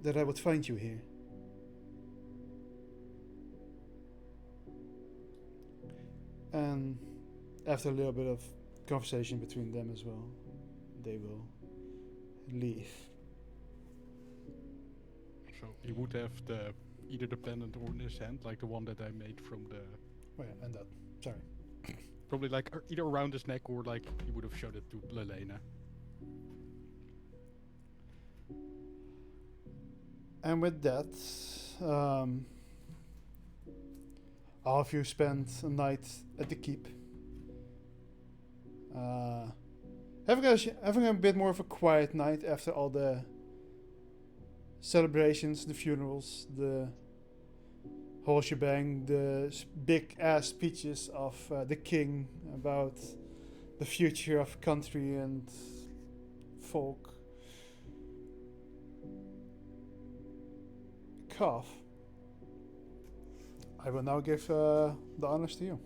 that I would find you here." And after a little bit of conversation between them as well, they will leave. So he would have either the pendant or in his hand, like the one that I made from the... Oh yeah, and that. Sorry. Probably like either around his neck or like he would have showed it to Lelena. And with that, all of you spend a night at the keep. Having a bit more of a quiet night after all the celebrations, the funerals, the whole shebang, the big ass speeches of the king about the future of country and folk. Cough. I will now give the honors to you.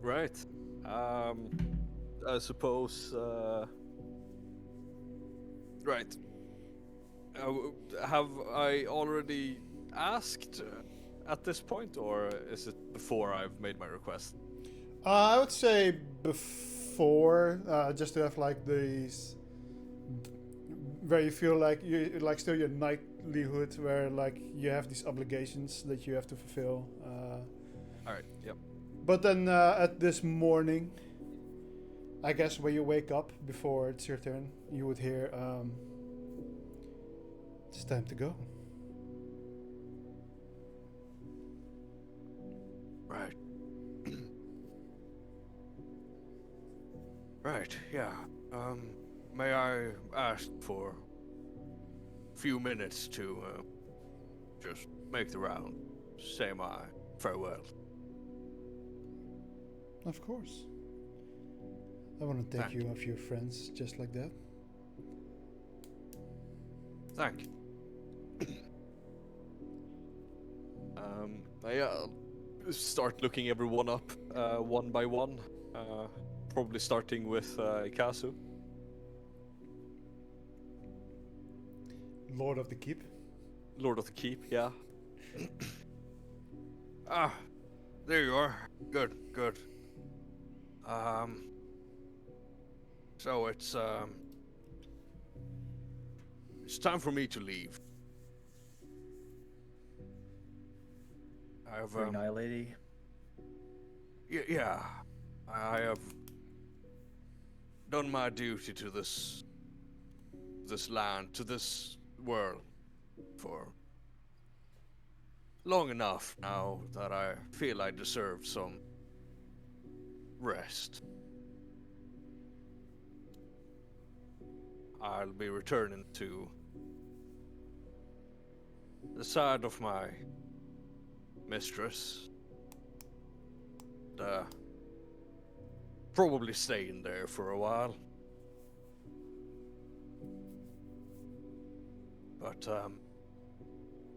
Right. I suppose. Right. Have I already asked at this point, or is it before I've made my request? I would say before, just to have like these, where you feel like you like still your livelihood, where like you have these obligations that you have to fulfill. All right. Yep. But then at this morning, I guess when you wake up before it's your turn, you would hear, "It's time to go." Right. Right, yeah. May I ask for a few minutes to just make the round, say my farewell? Of course. I want to take Thank you off your friends just like that. Thank you. I start looking everyone up one by one. Probably starting with Ikazu. Lord of the Keep. Lord of the Keep, yeah. There you are. Good, good. So it's time for me to leave. I've Green Eye Lady. yeah, I have done my duty to this land, to this world for long enough now that I feel I deserve some rest. I'll be returning to the side of my mistress. Probably staying there for a while. But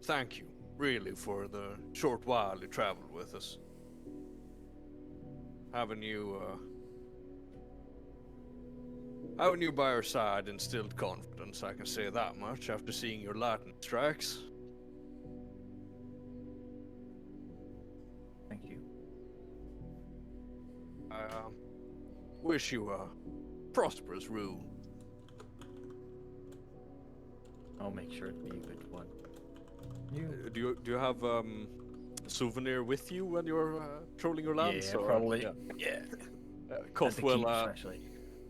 thank you, really, for the short while you traveled with us. Having you by our side instilled confidence, I can say that much after seeing your lightning strikes. Thank you. I wish you a prosperous rule. I'll make sure it be a good one. You? Do you have a souvenir with you when you're trolling your lands? Yeah, or, probably. Yeah. Koth will especially.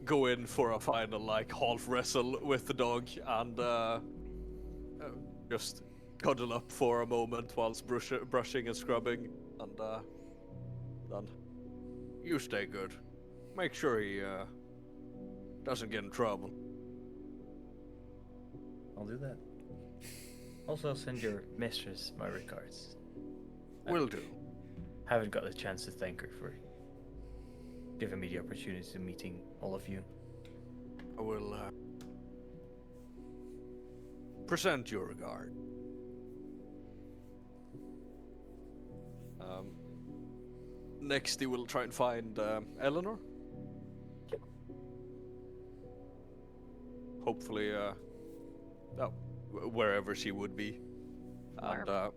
go in for a final like half wrestle with the dog and just cuddle up for a moment whilst brushing and scrubbing, and then you stay good. Make sure he doesn't get in trouble. I'll do that. Also, send your mistress my regards. Will do. Haven't got a chance to thank her for giving me the opportunity to meeting all of you. I will present your regard. Next, he will try and find Eleanor. Hopefully, wherever she would be. And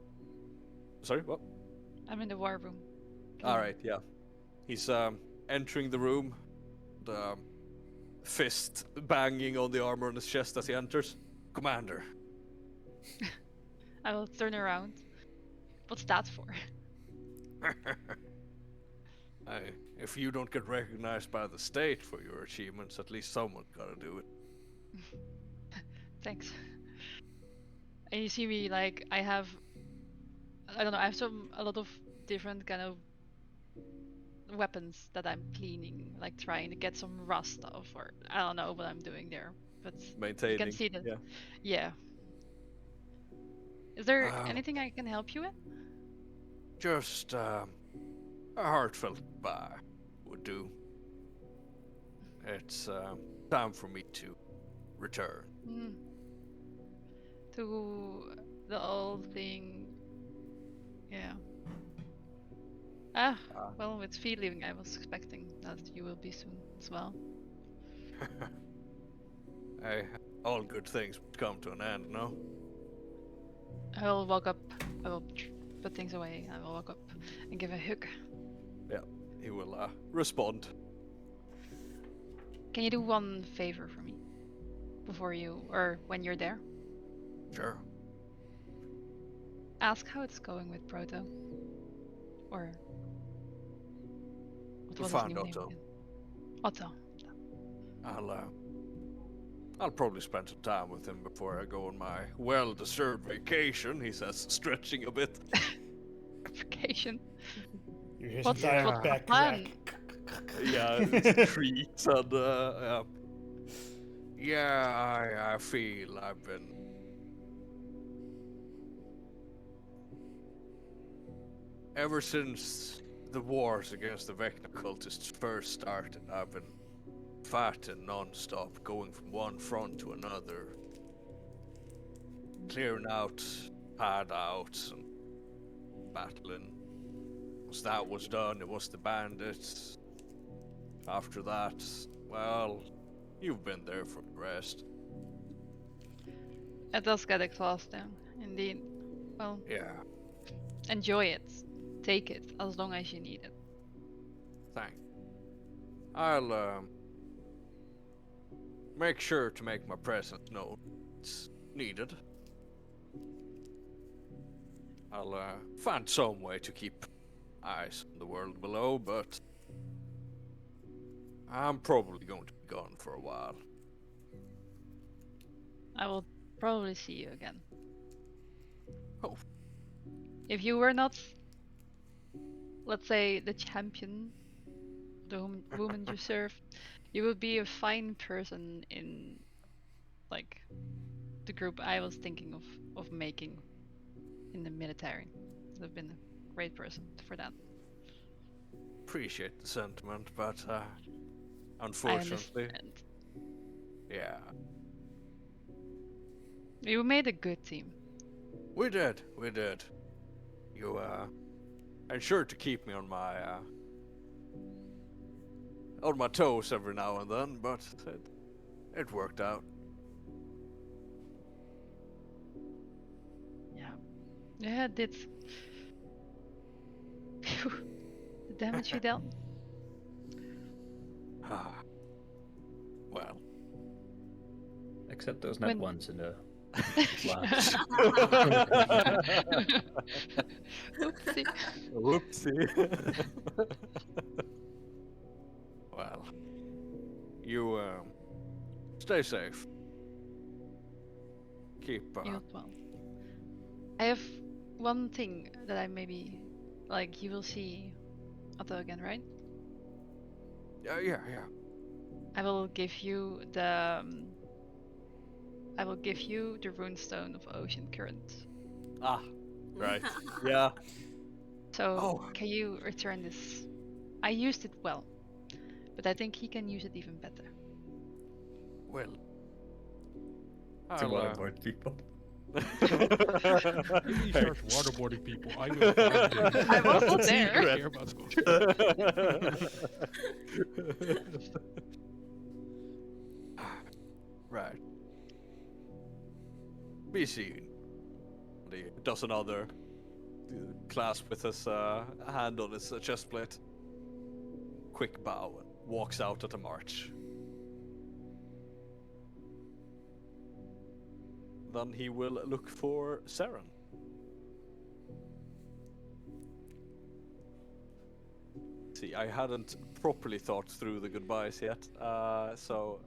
sorry, what? I'm in the war room. All right, yeah. He's entering the room, the fist banging on the armor on his chest as he enters. Commander. I will turn around. What's that for? If you don't get recognized by the state for your achievements, at least someone's gotta do it. Thanks. And you see me like I have a lot of different kind of weapons that I'm cleaning, like trying to get some rust off, or I don't know what I'm doing there. But Maintaining. you can see that. Yeah. Yeah. Is there anything I can help you with? Just a heartfelt goodbye would do. It's time for me to return. To the old thing. Yeah. Well, with Fee leaving, I was expecting that you will be soon as well. All good things come to an end, no? I will walk up. I will put things away. I will walk up and give a hug. Yeah, he will respond. Can you do one favor for me before you, or when you're there? Sure. Ask how it's going with Proto. Or what was his new name again? Otto. I'll probably spend some time with him before I go on my well-deserved vacation, he says, stretching a bit. Vacation. You hear What's some the back plan? Yeah, it's treats and yeah, I feel I've been ever since the wars against the Vecna cultists first started, I've been fighting non-stop, going from one front to another, clearing out hideouts and battling. Once that was done, it was the bandits. After that, well, you've been there for the rest. It does get exhausting, indeed. Well, Yeah, enjoy it. Take it as long as you need it. thank you. I'll make sure to make my presence known. It's needed. I'll find some way to keep eyes on the world below, but I'm probably going to be gone for a while. I will probably see you again. Oh. If you were not, let's say, the champion, the woman you serve, you would be a fine person in, like, the group I was thinking of making in the military. You'd have been a great person for that. Appreciate the sentiment, but I unfortunately, understand. yeah. You made a good team. We did. You ensure to keep me on my toes every now and then, but it worked out. Yeah, it did. Phew. The damage you dealt. Well, Except those net When- ones in the labs. Oopsie. whoopsie. Well, you stay safe. Keep You as well. I have one thing that I maybe like. You will see Otto again, right? Yeah. I will give you the. I will give you the runestone of ocean current. Ah, right. Yeah. So Oh. can you return this? I used it well, but I think he can use it even better. Well. To waterboard people. If he starts waterboarding people, I will find him. I wasn't I there. don't care about Scott. Right. Be seen. He does another clasp with his hand on his chest plate. Quick bow and walks out at a march. Then he will look for Saren. See, I hadn't properly thought through the goodbyes yet, so...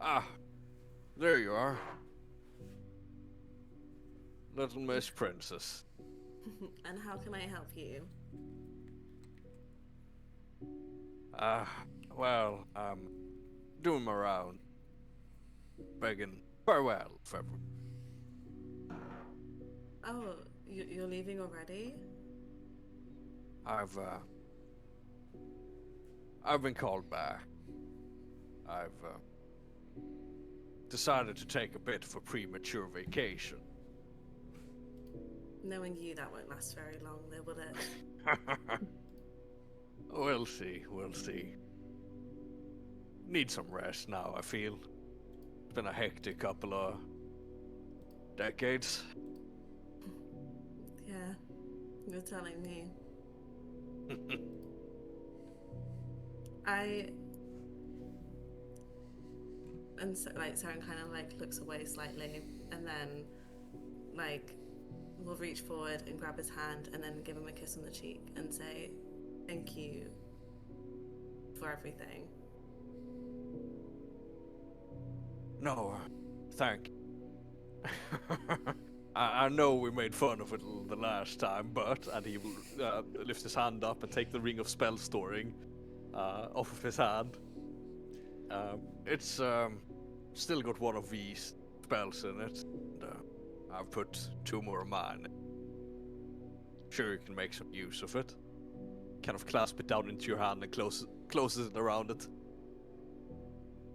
Ah, there you are. Little Miss Princess. And how can I help you? Well, I'm doing my round. Begging farewell for everyone. Oh, you're leaving already? I've been called back. I've decided to take a bit of a premature vacation. Knowing you, that won't last very long, though, will it? We'll see. Need some rest now, I feel. It's been a hectic couple of decades. Yeah, you're telling me. And so, like, Saren kind of like looks away slightly, and then like will reach forward and grab his hand, and then give him a kiss on the cheek and say, "Thank you for everything." No, thank you. I know we made fun of it the last time, but... And he will lift his hand up and take the ring of spell storing off of his hand. It's still got one of these spells in it. And, I've put 2 more of mine. Sure, you can make some use of it. Kind of clasp it down into your hand and closes it around it.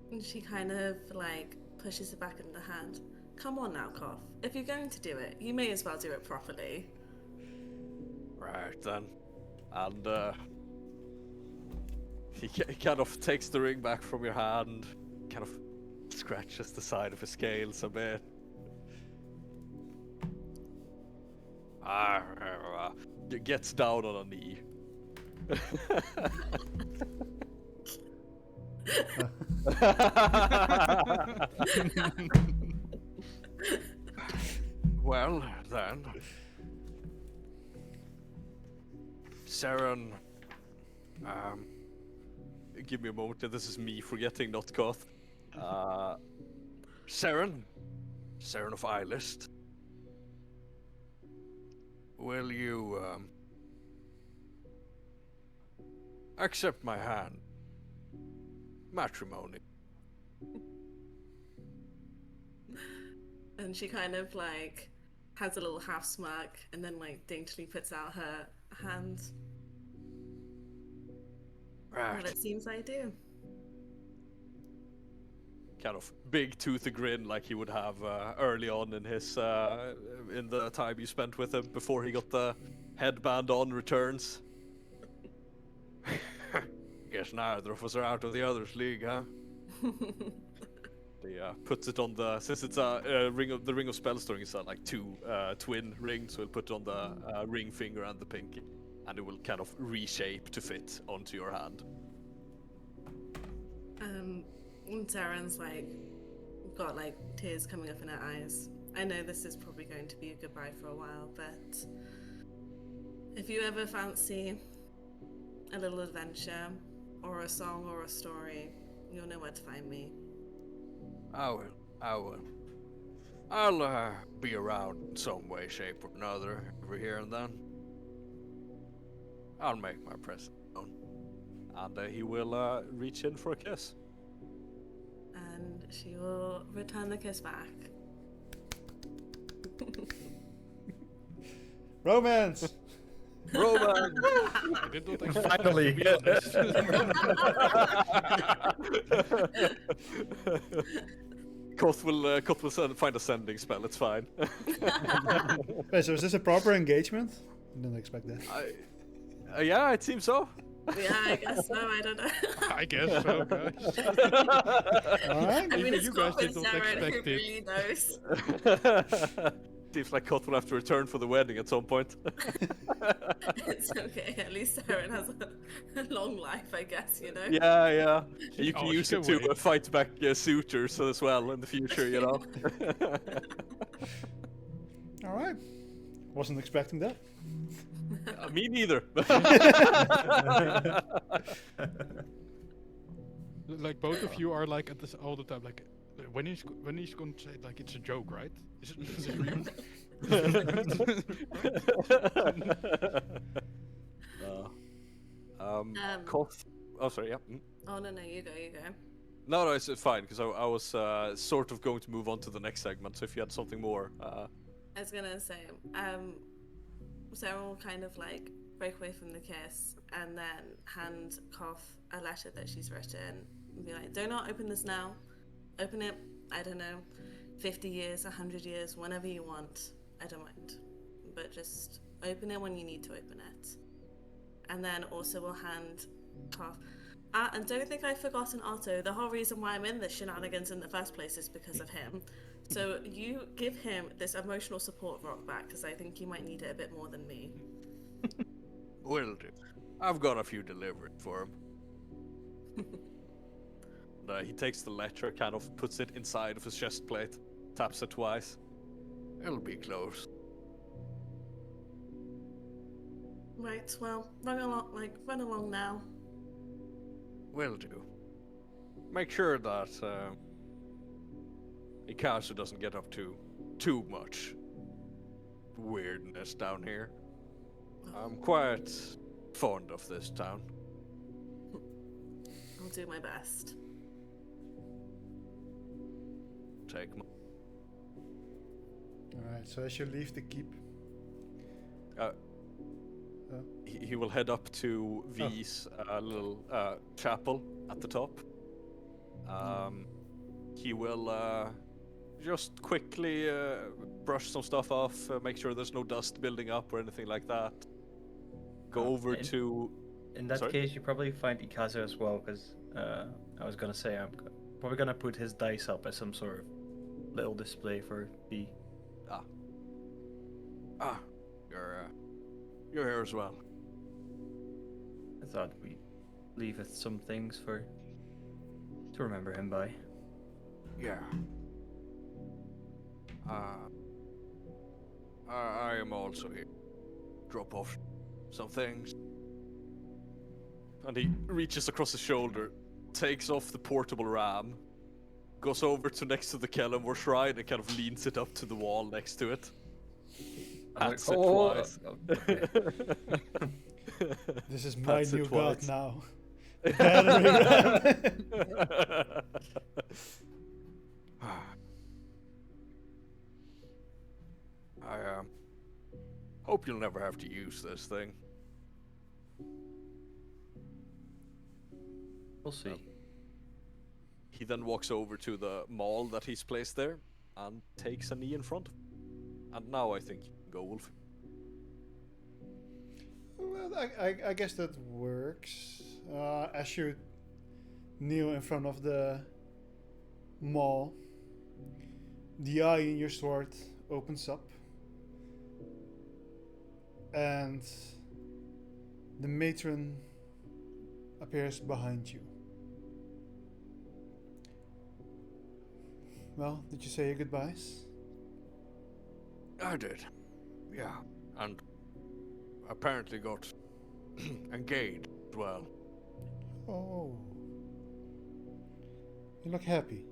And she kind of like pushes it back in the hand. Come on now, Koth. If you're going to do it, you may as well do it properly. Right then. And he kind of takes the ring back from your hand, kind of scratches the side of his scales a bit. Gets down on a knee. Well, then. Saren. Give me a moment. This is me forgetting, not Koth. Saren of Eilist. Will you accept my hand? Matrimony. And she kind of like has a little half smirk and then like daintily puts out her hand. Right. Well, it seems I do. Kind of big toothy grin like he would have early on in his in the time you spent with him before he got the headband on returns. Guess neither of us are out of the other's league, huh? He puts it on the, since it's a ring of spell storing, it's like 2 twin rings, so he'll put it on the ring finger and the pinky, and it will kind of reshape to fit onto your hand. And Saren's like got like tears coming up in her eyes. I know this is probably going to be a goodbye for a while, but if you ever fancy a little adventure or a song or a story, you'll know where to find me. I will. I'll be around in some way, shape, or another every here and then. I'll make my presence known. And he will reach in for a kiss. And she will return the kiss back. Romance! Roman! I did not expect Finally. that, to be honest. Koth will find a sending spell, it's fine. Wait, so is this a proper engagement? I didn't expect that. Yeah, it seems so. Yeah, I guess so. I don't know. I guess so, guys. Alright. I mean, Even it's you guys Scott did and not Sarah, who expect it. really knows. Seems like Koth will have to return for the wedding at some point. It's okay. At least Sarah has a long life, I guess, you know? Yeah. You can Oh, use she it can to wait. fight back suitors as well in the future, you know. Alright. Wasn't expecting that. Me neither. Like both of you are like at this all the time. Like when he's going to say it, like it's a joke, right? Is it real? Koth. Oh, sorry. Yeah. Oh, no, you go. No, it's fine because I was sort of going to move on to the next segment. So if you had something more, I was gonna say, Sarah will kind of like break away from the kiss and then hand Koth a letter that she's written and be like, do not open this now. Open it, I don't know, 50 years, 100 years, whenever you want. I don't mind. But just open it when you need to open it. And then also we'll hand Koth. And don't think I've forgotten Otto. The whole reason why I'm in this shenanigans in the first place is because of him. So you give him this emotional support rock back because I think he might need it a bit more than me. will do. I've got a few delivered for him. He takes the letter, kind of puts it inside of his chest plate, taps it twice. It'll be close. Right, well, run along now. Will do. Make sure that Ikazu doesn't get up to too much weirdness down here. I'm quite fond of this town. I'll do my best. Take my... Alright, so as you leave the keep. He will head up to V's little chapel at the top. He will just quickly brush some stuff off, make sure there's no dust building up or anything like that. Go over to... In that Sorry? case, you probably find Ikazu as well, because I was gonna say I'm probably gonna put his dice up as some sort of little display for V. You're here as well. I thought we'd leave with some things to remember him by. Yeah. I am also here. Drop off some things. And he reaches across his shoulder, takes off the portable ram, goes over to next to the Kellenmore shrine and kind of leans it up to the wall next to it. Pats it twice. Okay. This is my Pats it new god twice. now. Battery I hope you'll never have to use this thing. We'll see. He then walks over to the maul that he's placed there and takes a knee in front of him. And now I think you can go, Wolf. Well, I guess that works. As you kneel in front of the maul, the eye in your sword opens up, and the matron appears behind you. Well, did you say your goodbyes? I did. Yeah. And apparently got engaged as well. Oh. You look happy.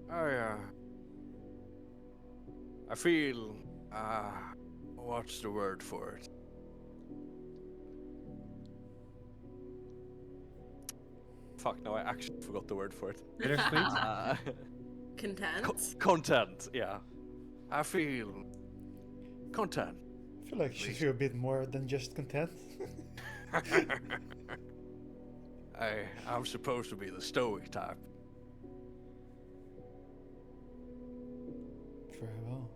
I I feel, what's the word for it? Fuck, no, I actually forgot the word for it. Bittersweet? Content. Content, yeah. I feel content. I feel like you should feel a bit more than just content. I'm supposed to be the stoic type. Very well.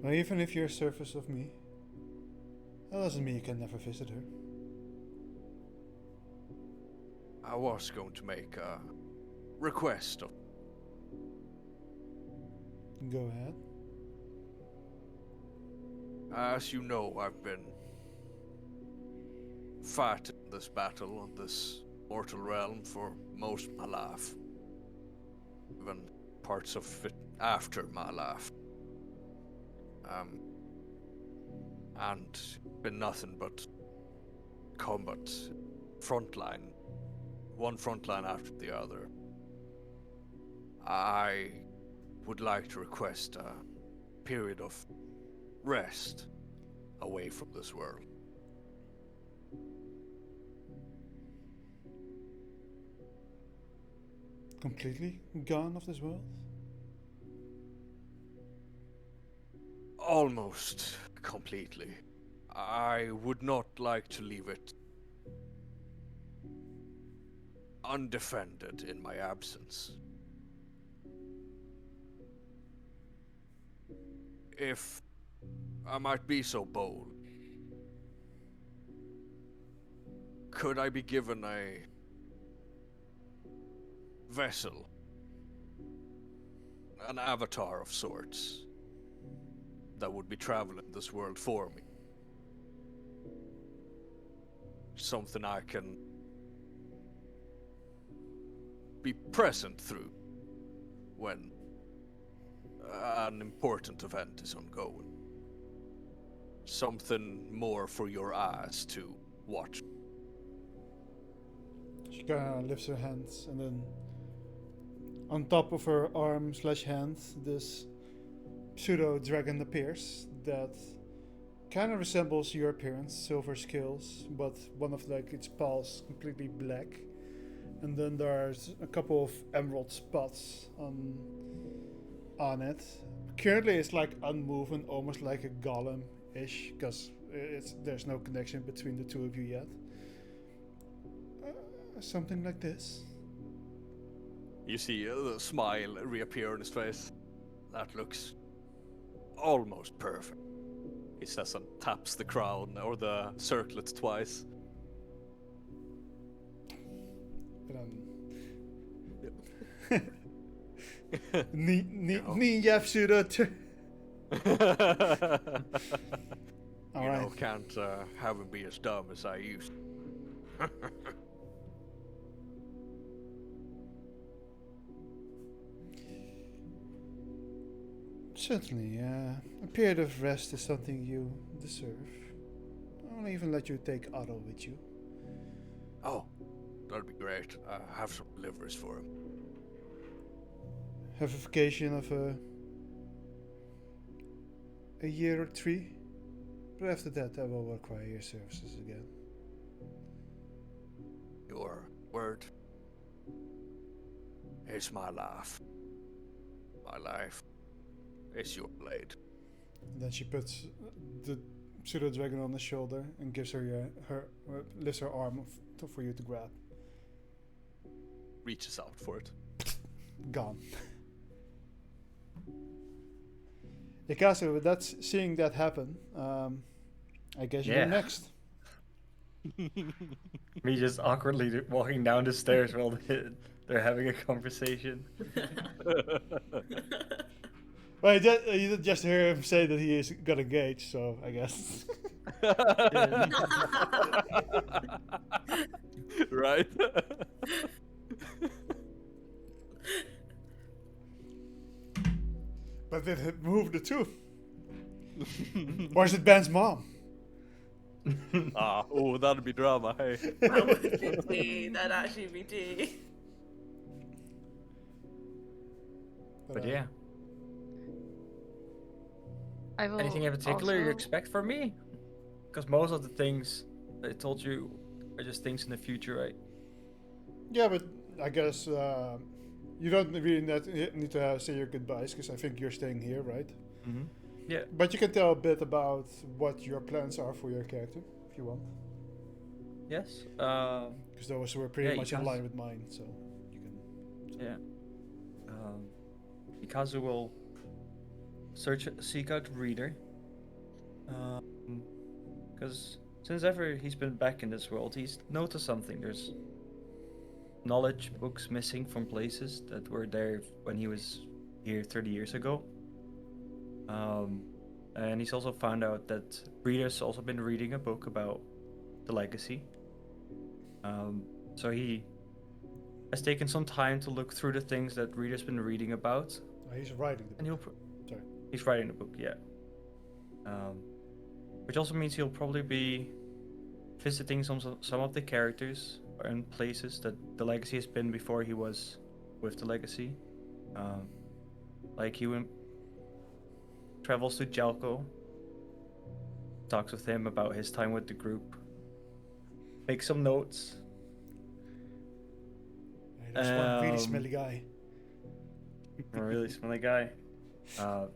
Well, even if you're surface of me, that doesn't mean you can never visit her. I was going to make a request of Go ahead. As you know, I've been fighting this battle on this mortal realm for most of my life. Even parts of it after my life. And been nothing but combat, frontline, one frontline after the other. I would like to request a period of rest away from this world. Completely gone of this world? Almost completely. I would not like to leave it undefended in my absence. If I might be so bold, could I be given a vessel, an avatar of sorts, that would be traveling this world for me? Something I can be present through when an important event is ongoing. Something more for your eyes to watch. She kind of lifts her hands, and then on top of her arm/hand, this pseudo dragon appears that kind of resembles your appearance, silver scales, but one of like its paws completely black, and then there's a couple of emerald spots on it. Currently, it's like unmoving, almost like a golem-ish, because there's no connection between the two of you yet. Something like this. You see the smile reappear on his face. That looks almost perfect. He says and taps the crown or the circlet twice. Ninja pseudo. You know, can't have him be as dumb as I used. Certainly, a period of rest is something you deserve. I'll even let you take Otto with you. Oh, that'd be great. I have some deliveries for him. Have a vacation of a year or 3, but after that I will require your services again. Your word is my life. My life is your blade. And then she puts the pseudo dragon on the shoulder and gives her lifts her arm for you to grab. Reaches out for it. Gone. Yakasu, with that, seeing that happen, I guess you're next. Me just awkwardly walking down the stairs while they're having a conversation. Well, you did just hear him say that he got engaged, so I guess. Right? But did it move the two? Or is it Ben's mom? Oh, that'd be drama, hey. That would be that'd actually be D. But yeah. I will Anything in particular you also- expect from me? Because most of the things I told you are just things in the future, right? Yeah, but I guess you don't really need to say your goodbyes because I think you're staying here, right? Mm-hmm. Yeah. But you can tell a bit about what your plans are for your character if you want, Yes. because those were pretty Yeah, much in Ikazu- line with mine. So you can. Yeah. Ikazu will seek out Reader. Because since ever he's been back in this world, he's noticed something. There's knowledge books missing from places that were there when he was here 30 years ago. And he's also found out that Reader's also been reading a book about the legacy. So he has taken some time to look through the things that Reader's been reading about. He's writing the And book. Sorry. he's writing the book, yeah. Which also means he'll probably be visiting some of the characters and places that the legacy has been before he was with the legacy. Like he travels to Jalco, talks with him about his time with the group, makes some notes. Hey, there's one really smelly guy. A really smelly guy.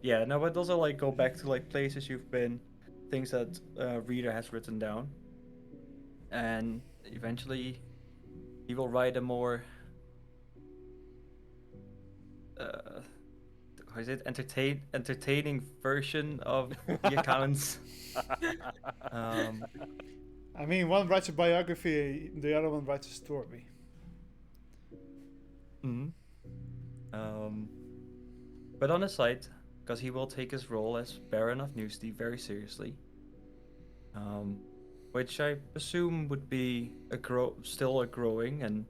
Yeah, no, but also like go back to like places you've been, things that Reader has written down, and eventually he will write a more how is it, entertaining version of the accounts. I mean, one writes a biography, the other one writes a story. Mhm. But on the side, because he will take his role as Baron of Newsty very seriously, which I assume would be still a growing, and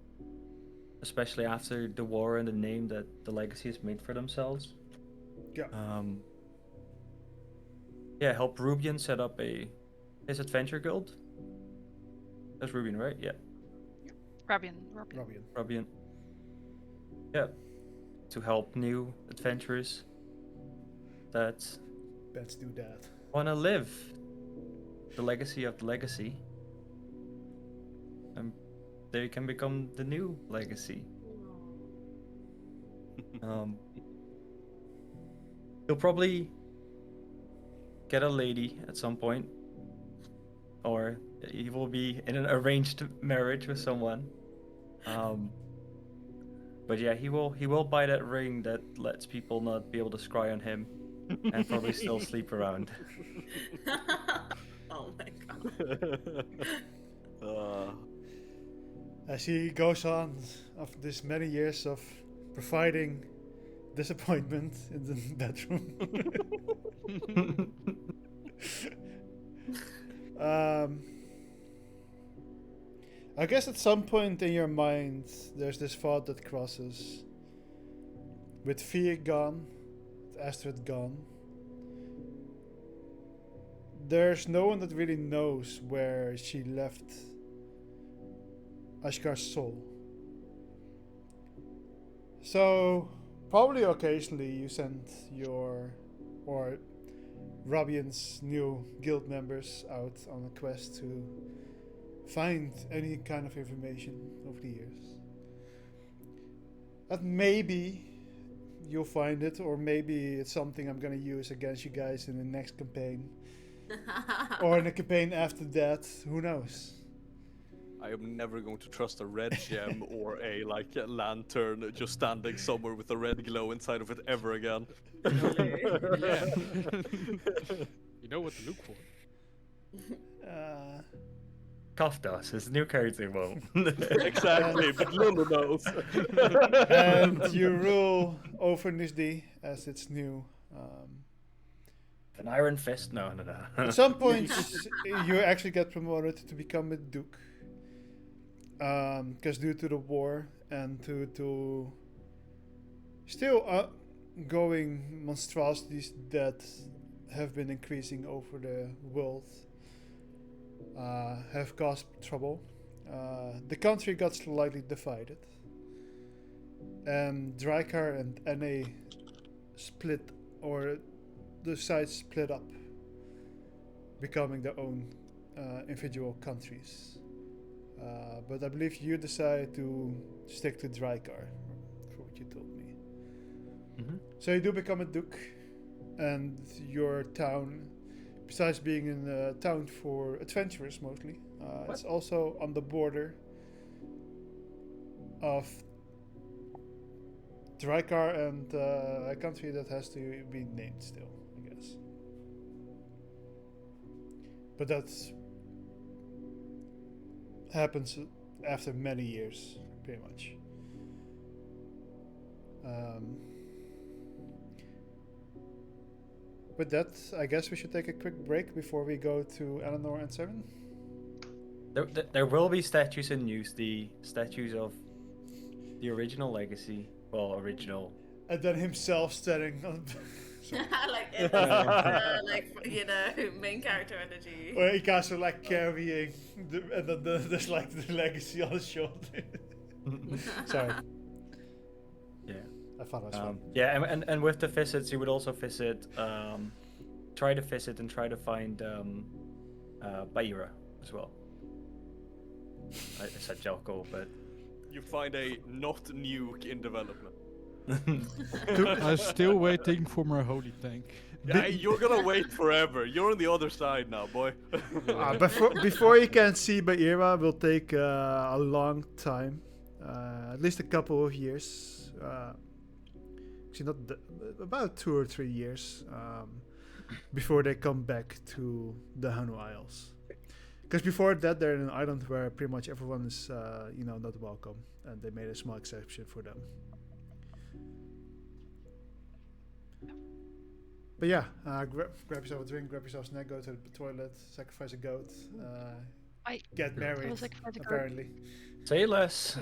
especially after the war and the name that the legacy has made for themselves. Yeah. Yeah, help Rubian set up his adventure guild. That's Rubian, right? Yeah. Rabian. Rubian. Yeah. To help new adventurers that Let's do that. want to live the legacy of the legacy, and they can become the new legacy. He'll probably get a lady at some point, or he will be in an arranged marriage with someone. But yeah, he will buy that ring that lets people not be able to scry on him, and probably still sleep around. Oh my god. As he goes on after this many years of providing disappointment in the bedroom. I guess at some point in your mind, there's this thought that crosses. With Fear gone, with Astrid gone, there's no one that really knows where she left Ashkar's soul. So, probably occasionally you send your, or Rabian's new guild members out on a quest to find any kind of information over the years. That maybe you'll find it, or maybe it's something I'm gonna use against you guys in the next campaign. Or in a campaign after that, who knows? I am never going to trust a red gem or a lantern just standing somewhere with a red glow inside of it ever again. Yeah. You know what to look for. Kaftas, his new character will. Exactly, but Lulu knows. And you rule over Nisdi as its new. An iron fist? No. At some point, you actually get promoted to become a duke. Because due to the war and to still ongoing monstrosities that have been increasing over the world, have caused trouble. The country got slightly divided, and Drakkar and Na split, or the sides split up, becoming their own individual countries. But I believe you decided to stick to Drakkar, for what you told me. Mm-hmm. So you do become a duke, and your town, besides being a town for adventurers mostly, it's also on the border of Drakkar and a country that has to be named still, I guess. But that's happens after many years, pretty much. With that, I guess we should take a quick break before we go to Eleanor and Seven. There will be statues in use. The statues of the original legacy. Well, original. And then himself standing on. Like in the, like you know, main character energy. Or he guys are like carrying, and then there's like the legacy on his shoulder. Sorry. Yeah. I thought that was fun. Yeah, and with the visits, you would also visit, try to visit and try to find Baira as well. I said Jelko, but You find a not nuke in development. I'm still waiting for my holy tank. Yeah, you're gonna wait forever. You're on the other side now, boy. Before you can see Baira will take a long time, at least a couple of years. Actually, not about 2 or 3 years before they come back to the Hanu Isles. Because before that, they're in an island where pretty much everyone is, not welcome, and they made a small exception for them. But yeah, grab yourself a drink, grab yourself a snack, go to the toilet, sacrifice a goat, get married, apparently. say less.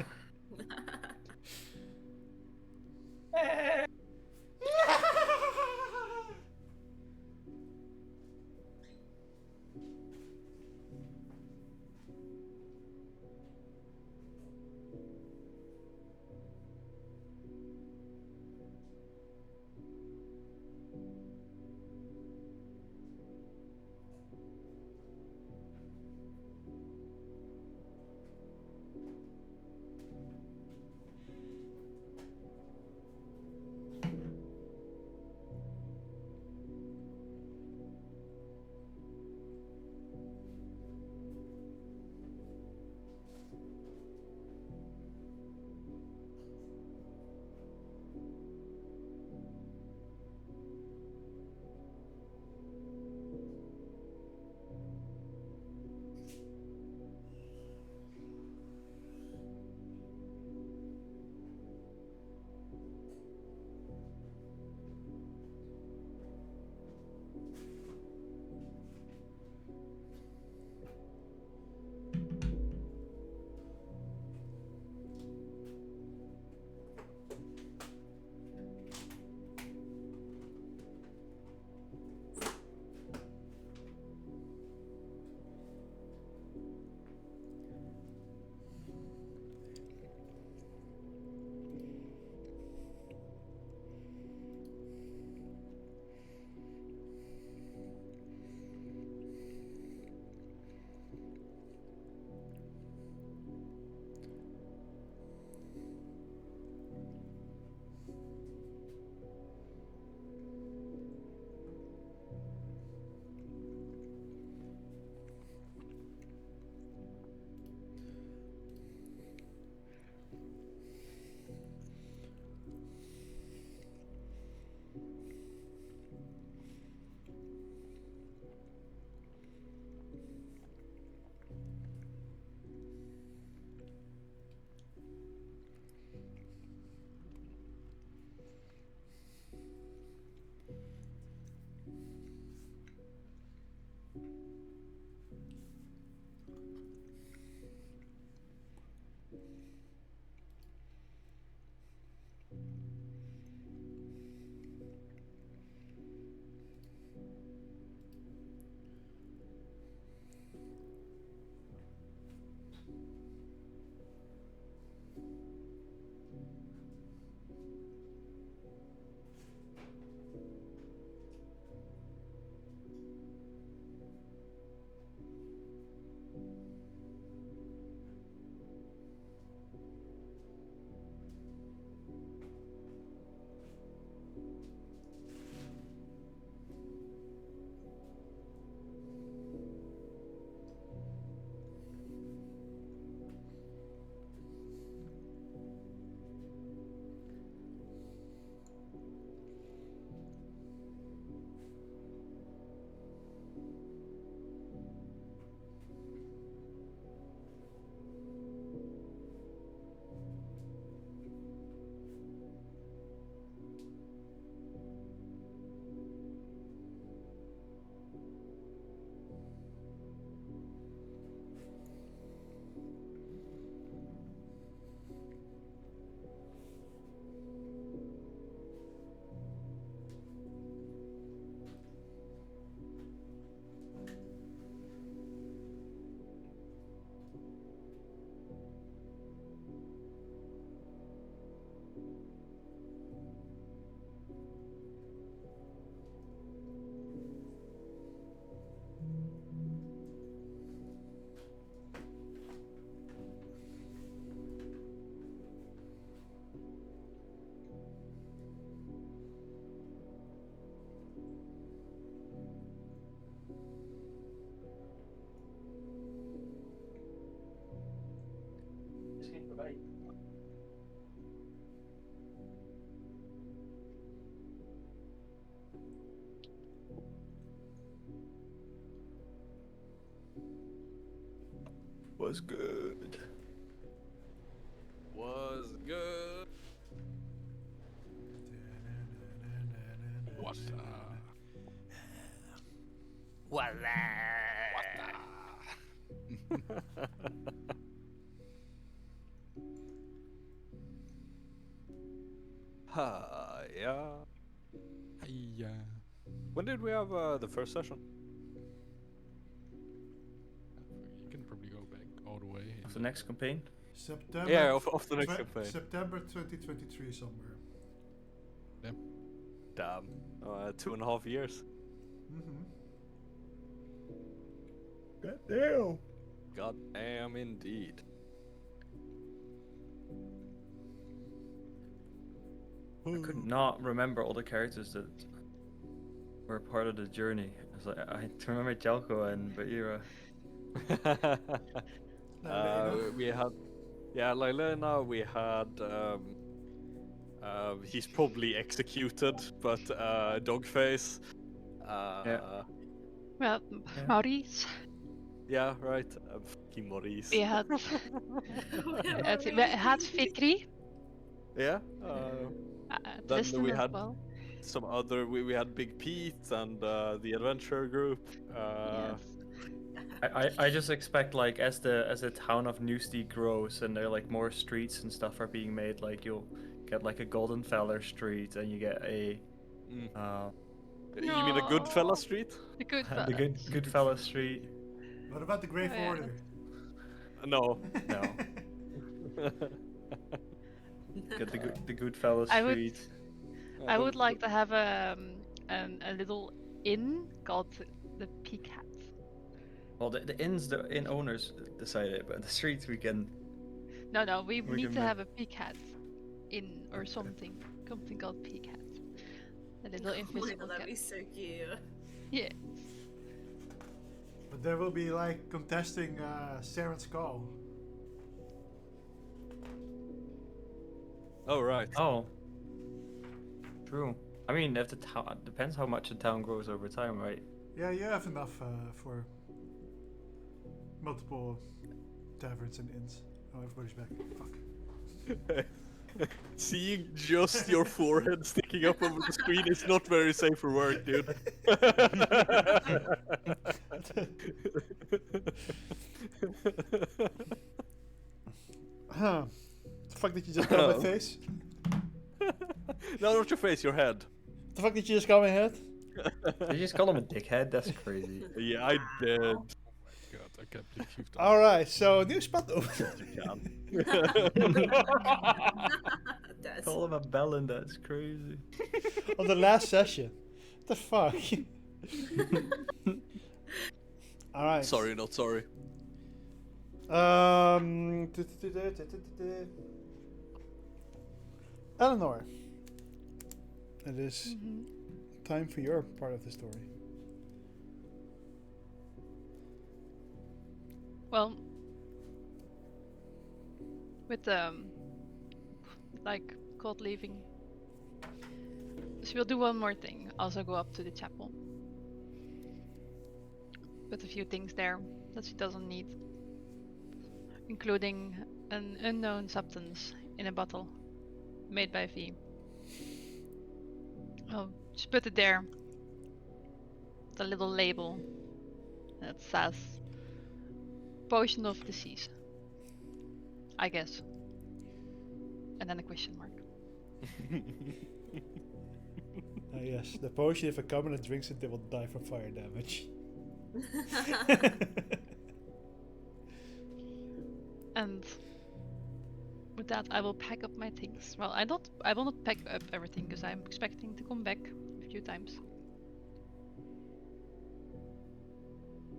Bye. Was good. Was good. What? Yeah. Hey, When did we have the first session? you can probably go back all the way. Of the next campaign? September. Yeah, of the next campaign. September 2023 somewhere. Damn. 2.5 years. Mm-hmm. Goddamn. God damn indeed. I could not remember all the characters that were part of the journey. I was like, I remember Jelko and Baira. We had, yeah, Lylena. We had, he's probably executed, but Dogface. Yeah. Well, Yeah. Maurice. Yeah, right. Fucking Maurice. We had we had Fikri. Yeah. Then Tristan we as had well. some other. We had Big Pete and the adventure group. Yes. I just expect like as the town of Newsty grows and there are like more streets and stuff are being made, like you'll get like a Golden Feller Street and you get a You mean the Goodfella No. Street? The good the Goodfella Street. What about the Grave Oh, yeah. Order? No. No. Get the Goodfella I would- Street. I would like to have a little inn called the Peak Hat. Well, the inn owners decided, but the streets we can. No, we We need can to make- have a Peak Hat inn or something called Peak Hat. A little Oh my invisible god, that'd cat. be so cute. Yeah. But there will be like contesting Saren's Call. Oh right. Oh. True. I mean, if the town depends how much the town grows over time, right? Yeah, you have enough for multiple taverns and inns. Oh, everybody's back. Fuck. Seeing just your forehead sticking up over the screen is not very safe for work, dude. Huh. The fuck did you just call my face? No, not your face, your head. The fuck did you just call my head? Did you just call him a dickhead? That's crazy. Yeah, I did. God, I can't believe you've done Alright, so new spot open. That's Call him a bellend. That's crazy. On the last session. What the fuck? Alright. Sorry, not sorry. Eleanor. It is time for your part of the story. Well, with like cold leaving, so we'll do one more thing. Also go up to the chapel. Put a few things there that she doesn't need, including an unknown substance in a bottle made by V. I'll just put it there. The little label that says Potion of Disease, I guess. And then a question mark. Yes, the potion, if a commoner drinks it, they will die from fire damage. And with that, I will pack up my things. Well, I will not pack up everything because I'm expecting to come back a few times.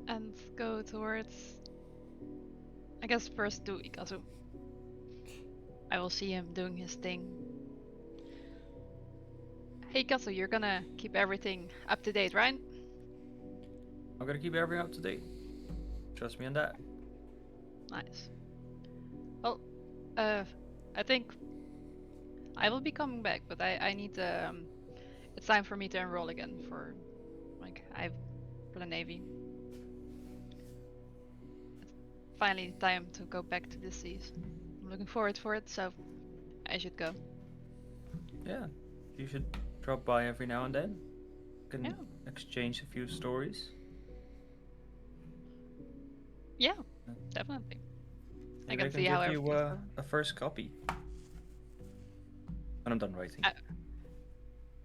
And go towards, I guess, first to Ikazu. I will see him doing his thing. Hey Ikazu, you're gonna keep everything up to date, right? I'm gonna keep everything up to date. Trust me on that. Nice. Well, I think I will be coming back, but I need it's time for me to enroll again for for the Navy. It's finally time to go back to the seas. I'm looking forward for it, so I should go. Yeah, you should drop by every now and then. Can Yeah. exchange a few stories. Yeah, definitely. I Maybe can see give how you everything's going. a first copy when I'm done writing.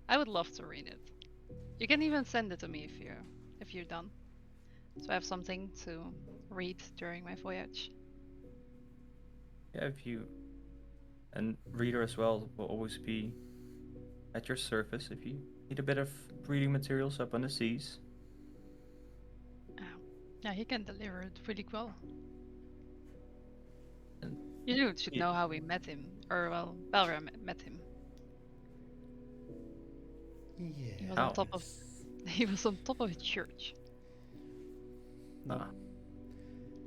I would love to read it. You can even send it to me if you're done. So I have something to read during my voyage. Yeah, if you and reader as well will always be at your service if you need a bit of reading materials up on the seas. Yeah, he can deliver it pretty well. And You should Yeah. know how we met him, or well, Belra met him. Yeah. He was How? on top of he was on top of a church, No.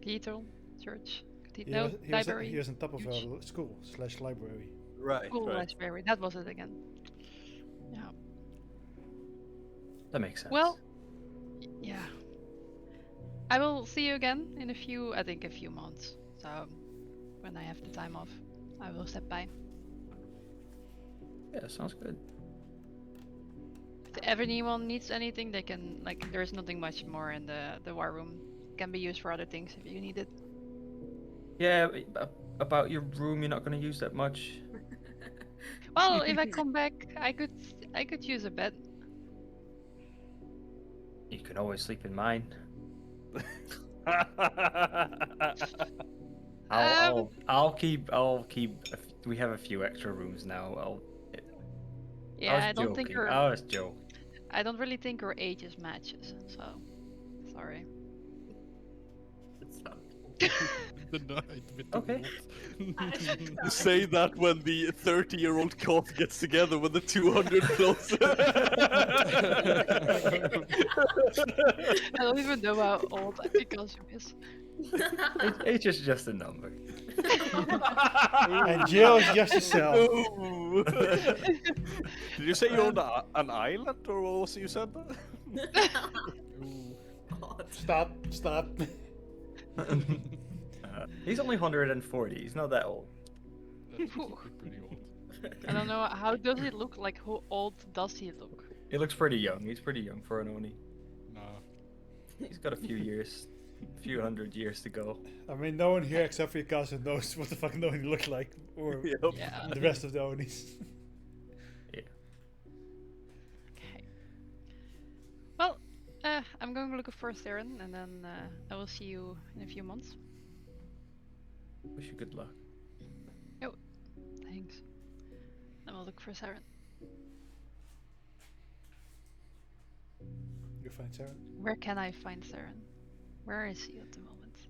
cathedral, church, He no was, library, he was on top of a huge school/library. Right. school right. library. That was it again. Yeah. That makes sense. Well, yeah. I will see you again in I think a few months. So when I have the time off, I will step by. yeah, sounds good. If anyone needs anything, they can there's nothing much more in the war room. Can be used for other things if you need it. Yeah, about your room, you're not going to use that much. Well, if I come back, I could use a bed. You can always sleep in mine. I'll keep. We have a few extra rooms now. Yeah, I don't think joking. I was joking. I don't really think your ages matches. So sorry. It's fun. The night with the Okay. wolf. You say that when the 30-year-old cough gets together with the 200 plus. I don't even know how old Pikachu is. Age is just a number. And Jill is just a cell. Ooh. Did you say you owned an island, or what was it you said? God. Stop. He's only 140. He's not that old. That's actually pretty old. I don't know, how does he look? Like, how old does he look? He looks pretty young. He's pretty young for an Oni. No. He's got a few years, a few hundred years to go. I mean, no one here except for your cousin knows what the fuck an Oni looks like, or Yep. Yeah. the rest of the Onis. Okay. Well, I'm going to look for Theron, and then I will see you in a few months. Wish you good luck. Thanks. I will look for Theron. You find Sarah? Where can I find Theron? Where is he at the moment?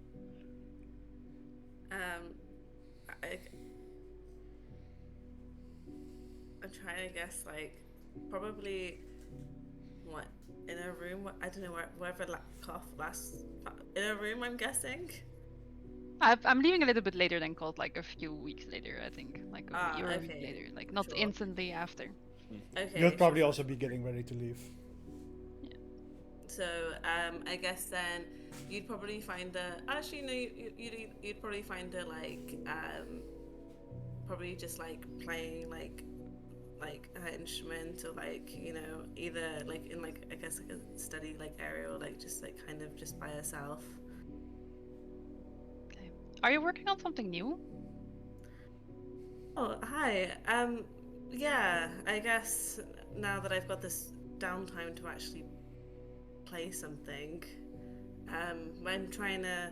I'm trying to guess, like, probably what, in a room. I don't know wherever cough last. In a room, I'm guessing. I'm leaving a little bit later than called, like a few weeks later, I think, like a year or a week okay. later, like not Sure. instantly after. Okay. You'll probably sure. also be getting ready to leave. So I guess then you'd probably find actually no, you'd probably find her like probably just like playing like her instrument, or like, you know, either like in like, I guess, like a study like area, or like just like kind of just by herself. Okay. Are you working on something new? Oh, hi. Yeah, I guess now that I've got this downtime to actually play something, I'm trying to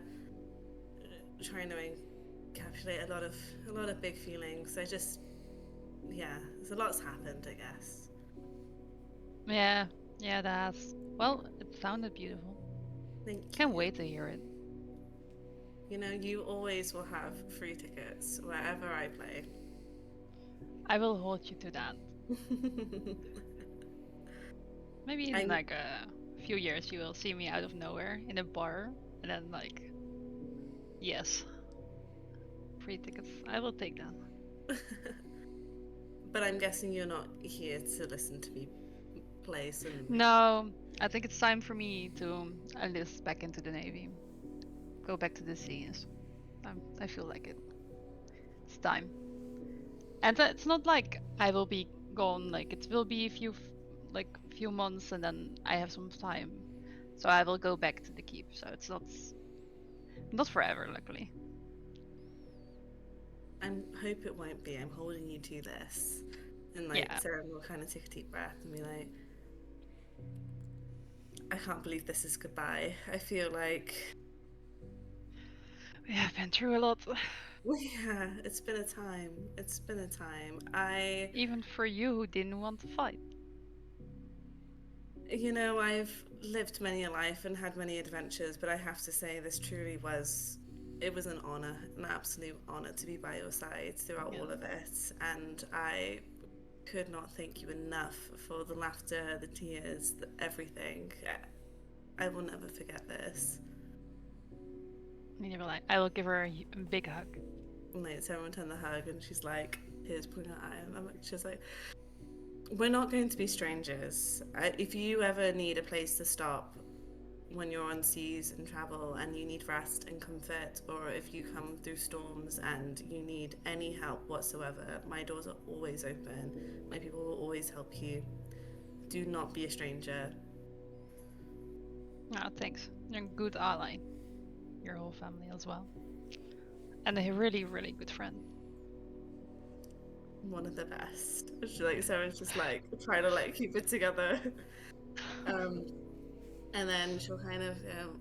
encapsulate a lot of big feelings. There's a lot's happened, I guess. Yeah, that has. Well, it sounded beautiful. Can't wait to hear it. You know, you always will have free tickets wherever I play. I will hold you to that. Maybe in like a few years you will see me out of nowhere in a bar, and then like, yes, free tickets. I will take that. But I'm guessing you're not here to listen to me play some. No, I think it's time for me to enlist back into the Navy. Go back to the seas. I feel like it. It's time. And it's not like I will be gone. Like it will be a few months, and then I have some time. So I will go back to the keep. So it's not forever, luckily. I hope it won't be. I'm holding you to this. And Yeah. Sarah will kind of take a deep breath and be like, I can't believe this is goodbye. I feel like, We have been through a lot. yeah, it's been a time. It's been a time. Even for you who didn't want to fight. I've lived many a life and had many adventures, but I have to say this truly was, it was an honor, an absolute honor to be by your side throughout all of it. And I could not thank you enough for the laughter, the tears, everything. I will never forget this. And you were like, I will give her a big hug. And Sarah returned the hug and she's like, here's putting her eye. And she's like, we're not going to be strangers. If you ever need a place to stop when you're on seas and travel and you need rest and comfort, or if you come through storms and you need any help whatsoever, my doors are always open. My people will always help you. Do not be a stranger. Oh, thanks. You're a good ally. Your whole family as well. And a really, really good friend. One of the best. Sarah's just trying to keep it together. And then she'll kind of,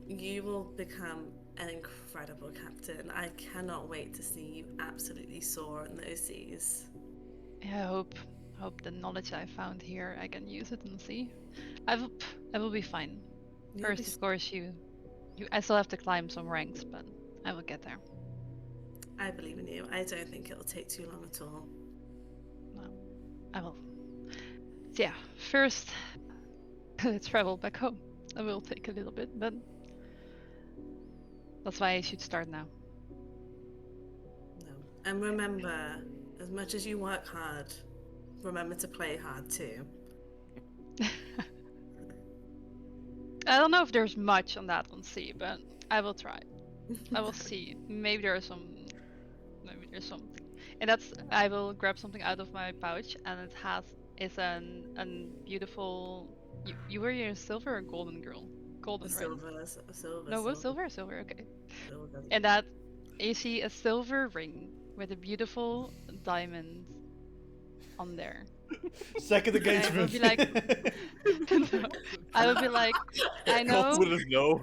you will become an incredible captain. I cannot wait to see you absolutely soar in those seas. Yeah, I hope the knowledge I found here, I can use it in the sea. I will be fine. You'll First, be of course, I still have to climb some ranks, but I will get there. I believe in you. I don't think it'll take too long at all. No, I will. So yeah, first, let's travel back home. It will take a little bit, but that's why I should start now. No. And remember, as much as you work hard, remember to play hard too. I don't know if there's much on that on sea, but I will try. I will see. Maybe there's something. And I will grab something out of my pouch, and it's a beautiful. You were a silver or golden girl? Golden, right? Silver. No, was silver? Silver, okay. Silver. And that you see a silver ring with a beautiful diamond on there. Second engagement. I would be like, I know. Confident no.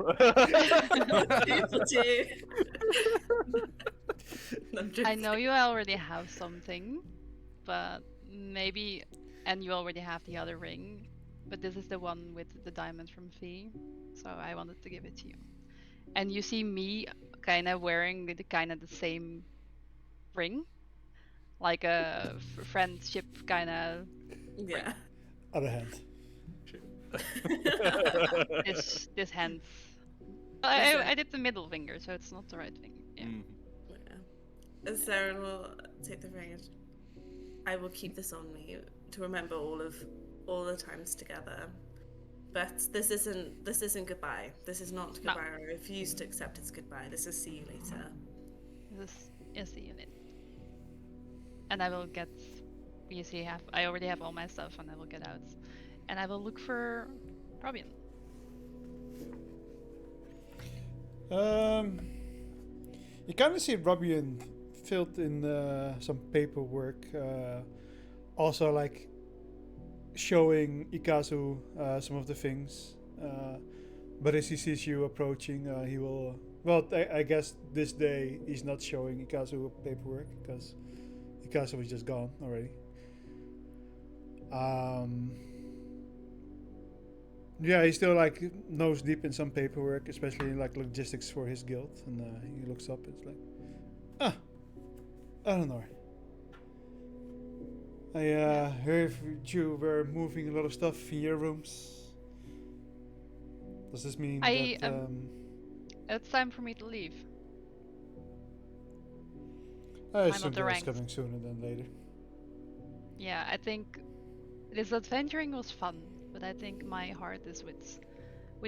I know you already have something, but maybe, and you already have the other ring, but this is the one with the diamond from Fee, so I wanted to give it to you. And you see me kind of wearing the same ring, like a friendship kind of. Yeah. Other hand. This hand. I did the middle finger, so it's not the right finger. Yeah. And Sarah will take the ring. I will keep this on me to remember all the times together. But this isn't goodbye. This is not goodbye. No. I refuse to accept it's goodbye. This is see you later. This is see you later. And I will get. I already have all my stuff, and I will get out, and I will look for Robin. You kind of see Robin filled in some paperwork, also showing Ikazu some of the things. But as he sees you approaching, he will. Well, I guess this day he's not showing Ikazu paperwork because Ikazu was just gone already. Yeah, he's still nose deep in some paperwork, especially in logistics for his guild, and he looks up. It's I don't know. I heard you were moving a lot of stuff in your rooms. Does this mean that it's time for me to leave. I I'm assume not the that's ranks. coming sooner than later. Yeah, I think this adventuring was fun, but I think my heart is with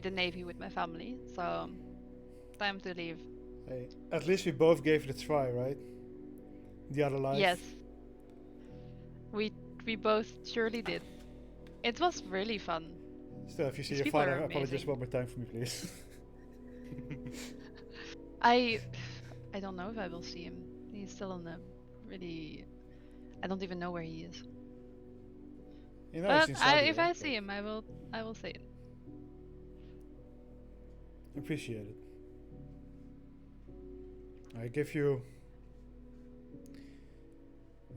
the Navy, with my family. So time to leave. Hey, at least we both gave it a try, right? The other life. Yes, we both surely did. It was really fun. Still, if you see These your people father, are apologize amazing. one more time for me, please. I don't know if I will see him. He's still in a really. I don't even know where he is. You know, But he's in Saudi, if right? I see him, I will say it. Appreciate it. I give you.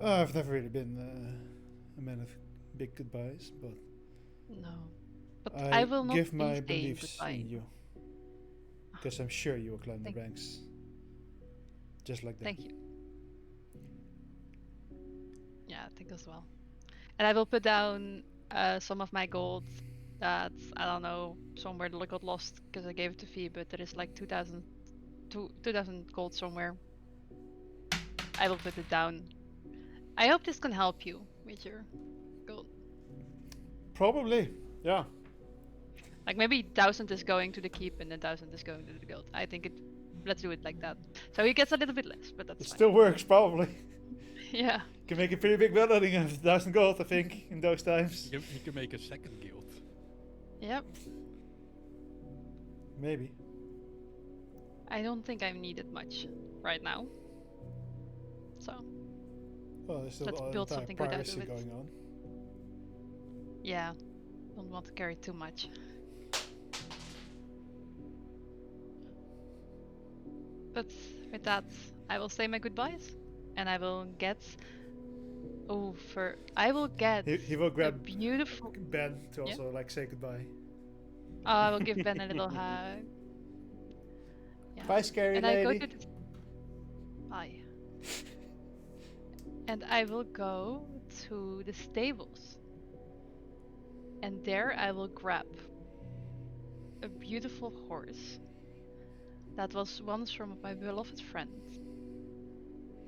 I've never really been a man of big goodbyes, but No, but I will not give be my saying beliefs goodbye. in you, because I'm sure you will climb the Thank- ranks, just like that. Thank you. Yeah, I think as well. And I will put down some of my gold that's, I don't know, somewhere that got lost because I gave it to Fee, but there is like 2,000 gold somewhere. I will put it down. I hope this can help you with your gold. Probably, yeah. Like maybe 1,000 is going to the keep and then 1,000 is going to the gold. I think it. Let's do it like that. So he gets a little bit less, but that's It fine. still works, probably. Yeah. Can make a pretty big building of 1,000 gold, I think, in those times. You can make a second guild. Yep. Maybe. I don't think I need it much right now. So Well, there's still Let's an build entire something good out of piracy it. going on. yeah, don't want to carry too much. But with that, I will say my goodbyes, and I will get. I will get He will a grab beautiful. Ben to Yeah? also like say goodbye. I will give Ben a little hug. Yeah. Bye, scary And lady. I go to the. Bye. And I will go to the stables. And there I will grab a beautiful horse that was once from my beloved friend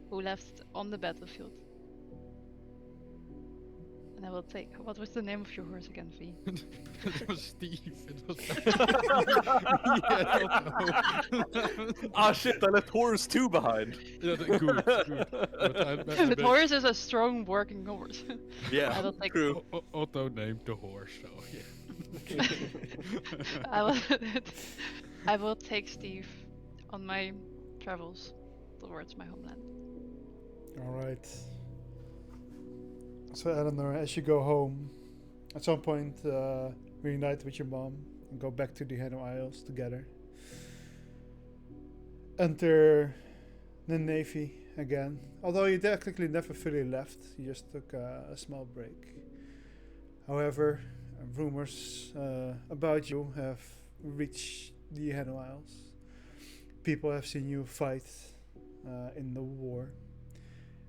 who left on the battlefield. And I will take. What was the name of your horse again, V? It was Steve. It was. I don't know. Ah shit! I left horse 2 behind. Yeah, good. But The horse is a strong working horse. Yeah, I will take. true. Otto named the horse, so yeah. I will. I will take Steve on my travels towards my homeland. Alright. So, Eleanor, as you go home, at some point, reunite with your mom and go back to the Hano Isles together. Enter the Navy again. Although you technically never fully left, you just took a small break. However, rumors about you have reached the Hano Isles. People have seen you fight in the war.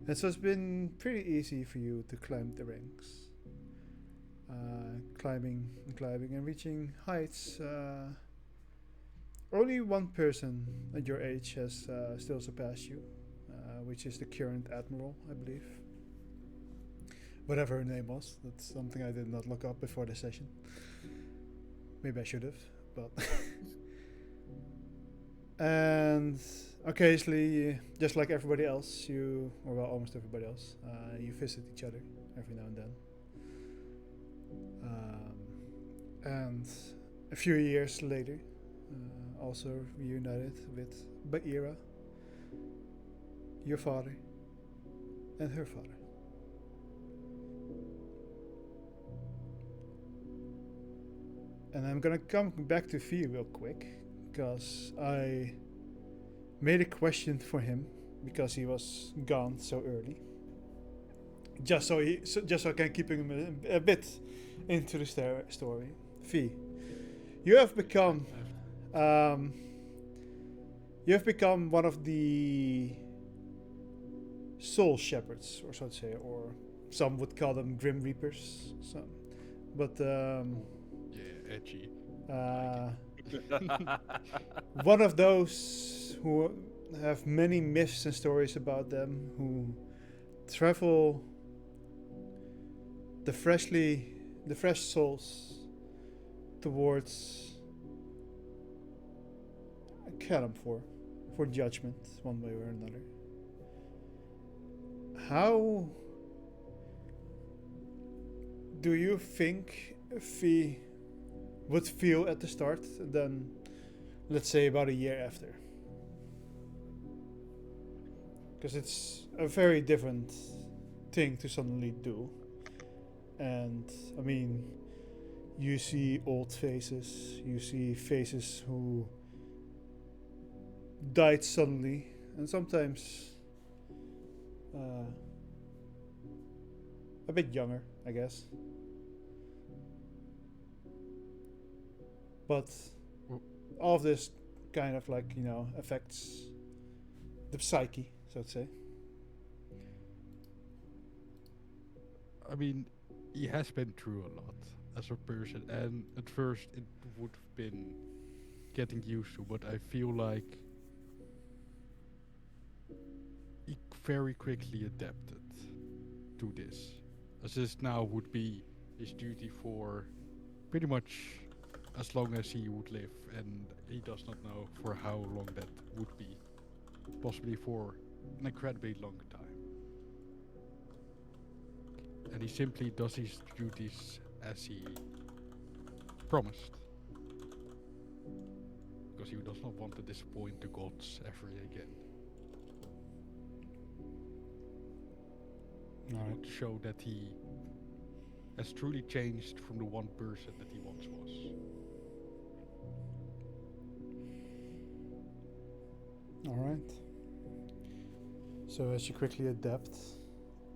And so it's been pretty easy for you to climb the ranks. Climbing and reaching heights. Only one person at your age has still surpassed you, which is the current admiral, I believe. Whatever her name was, that's something I did not look up before the session. Maybe I should have, but... And occasionally, just like everybody else, or well, almost everybody else, you visit each other every now and then. And a few years later, also reunited with Baira, your father, and her father. And I'm gonna come back to Fee real quick, because I made a question for him because he was gone so early. Just so I can keep him a bit into the story. Fee, you have become one of the soul shepherds, or so to say, or some would call them grim reapers. But Yeah, edgy. one of those who have many myths and stories about them who travel the fresh souls towards Kalam for judgment, one way or another. How do you think Fee would feel at the start than, let's say, about a year after? Because it's a very different thing to suddenly do. And, I mean, you see old faces, you see faces who died suddenly, and sometimes a bit younger, I guess. But all of this kind of like, affects the psyche, so to say. I mean, he has been through a lot as a person, and at first it would have been getting used to, but I feel like he very quickly adapted to this, as this now would be his duty for pretty much as long as he would live, and he does not know for how long that would be, possibly for an incredibly long time. And he simply does his duties as he promised, because he does not want to disappoint the gods ever again. Alright. To show that he has truly changed from the one person that he once was. Alright. So as you quickly adapt,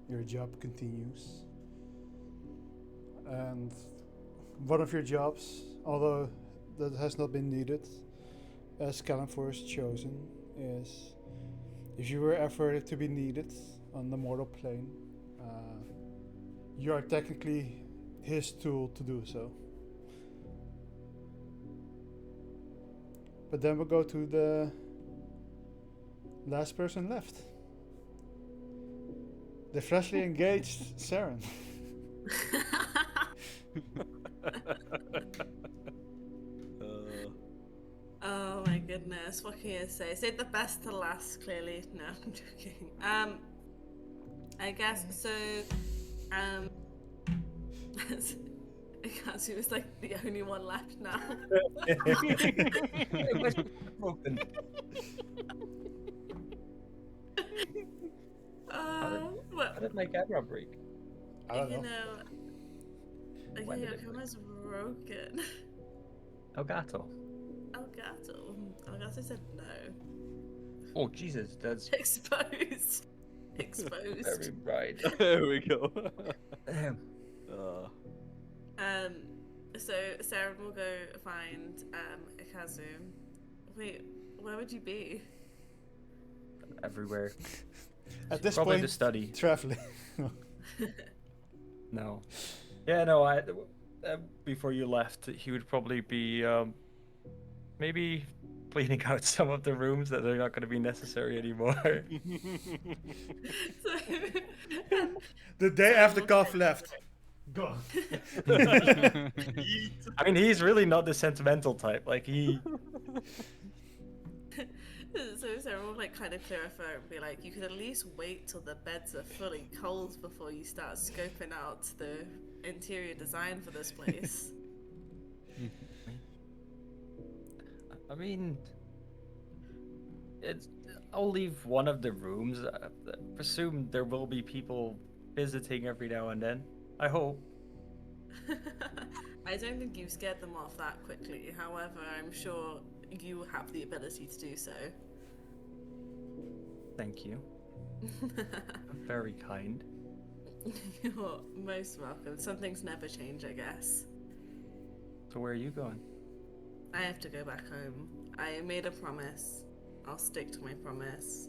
your job continues. And one of your jobs, although that has not been needed, as Kalamfor is chosen, is if you were ever to be needed on the mortal plane, you are technically his tool to do so. But then we'll go to the last person left. The freshly engaged Saren. Oh my goodness, what can you say? Save the best to last, clearly. No, I'm joking. I guess so. Ikazu is like the only one left now. How did my camera break? I don't know. Okay, When did your it break? camera's broken. Elgato. Elgato said no. Oh Jesus, that's Exposed. Exposed. very bright. There we go. Damn. So Sarah will go find Ikazu. Wait, where would you be? Everywhere. At this Probably point, the study. traveling. No. Yeah, no. Before you left, he would probably be maybe cleaning out some of the rooms that are not going to be necessary anymore. So, The day after Koff left. Gone. I mean, he's really not the sentimental type. Like he. so Sarah will like kind of clear her phone and be like, you could at least wait till the beds are fully cold before you start scoping out the interior design for this place. I mean, I'll leave one of the rooms. I presume there will be people visiting every now and then. I hope. I don't think you've scared them off that quickly. However, I'm sure you have the ability to do so. Thank you. Very kind. You're most welcome. Some things never change, I guess. So where are you going? I have to go back home. I made a promise. I'll stick to my promise.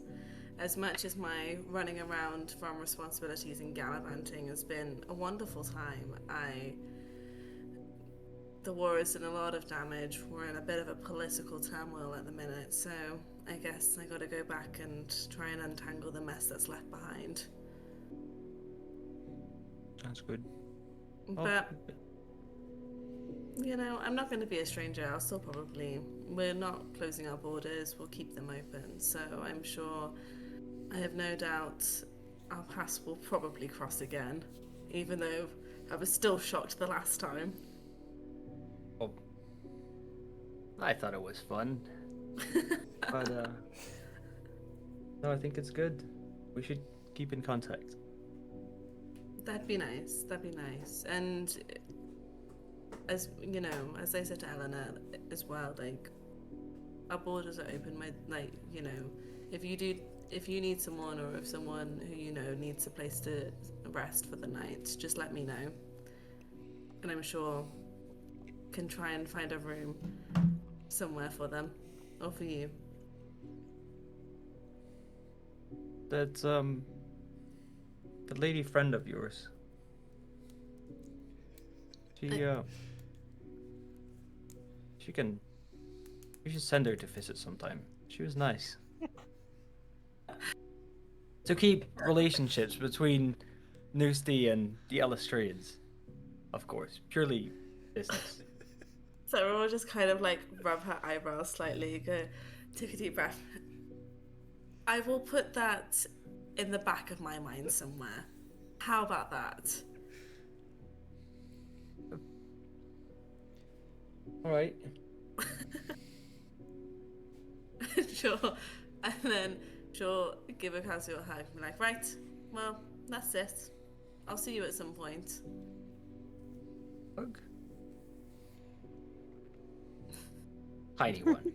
As much as my running around from responsibilities and gallivanting has been a wonderful time, I the war has done a lot of damage. We're in a bit of a political turmoil at the minute, so I guess I gotta go back and try and untangle the mess that's left behind. That's good. But, you know, I'm not going to be a stranger. I'll still probably... We're not closing our borders. We'll keep them open. So I'm sure... I have no doubt our paths will probably cross again. Even though I was still shocked the last time. Oh, I thought it was fun. But, no, I think it's good. We should keep in contact. That'd be nice. That'd be nice. And as you know, as I said to Eleanor as well, like our borders are open. You know, if you need someone, or if someone who you know needs a place to rest for the night, just let me know. And I'm sure can try and find a room somewhere for them, or for you. That's the lady friend of yours. She can. You should send her to visit sometime. She was nice. To keep relationships between Nusty and the Illustrians, of course, purely business. So we'll just kind of like rub her eyebrows slightly, go, take a deep breath. I will put that in the back of my mind somewhere. How about that? All right. Sure. And then she'll give a casual hug and be like, right, well, that's it. I'll see you at some point. Hug. Tiny one.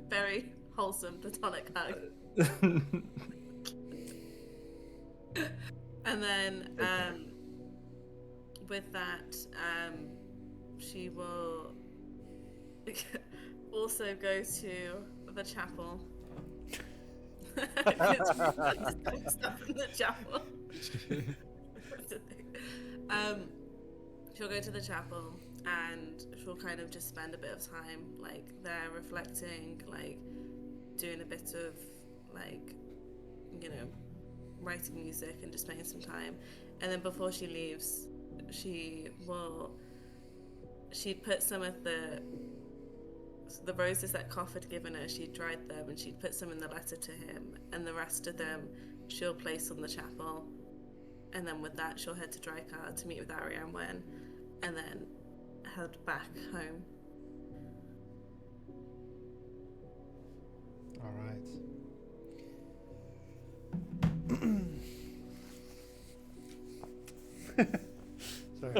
Very wholesome, platonic hug. And then with that, she will also go to the chapel. Stuff in the chapel. She'll go to the chapel and she'll kind of just spend a bit of time like there reflecting, like doing a bit of like, you know, writing music and just spending some time. And then before she leaves, she'd put some of the roses that Koff had given her, she'd dried them and she'd put some in the letter to him, and the rest of them she'll place on the chapel. And then with that, she'll head to Drykar to meet with Ariane Wen, and then head back home. All right. Sorry.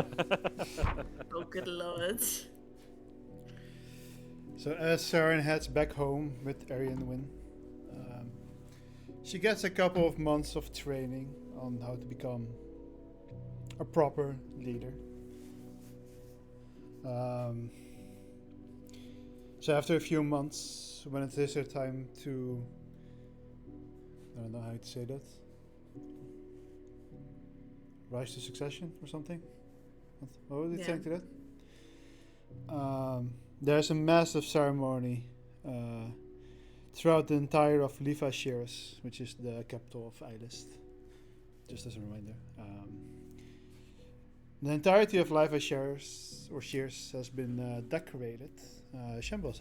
Oh, good lord. So as Saren heads back home with Ariane Wen, she gets a couple of months of training on how to become a proper leader. So after a few months, when it is her time to, I don't know how to say that, rise to succession or something? What would you think to that? There's a massive ceremony throughout the entire of Liva Shears, which is the capital of Eilist. Just as a reminder. The entirety of Liva Shears has been decorated. Shambles,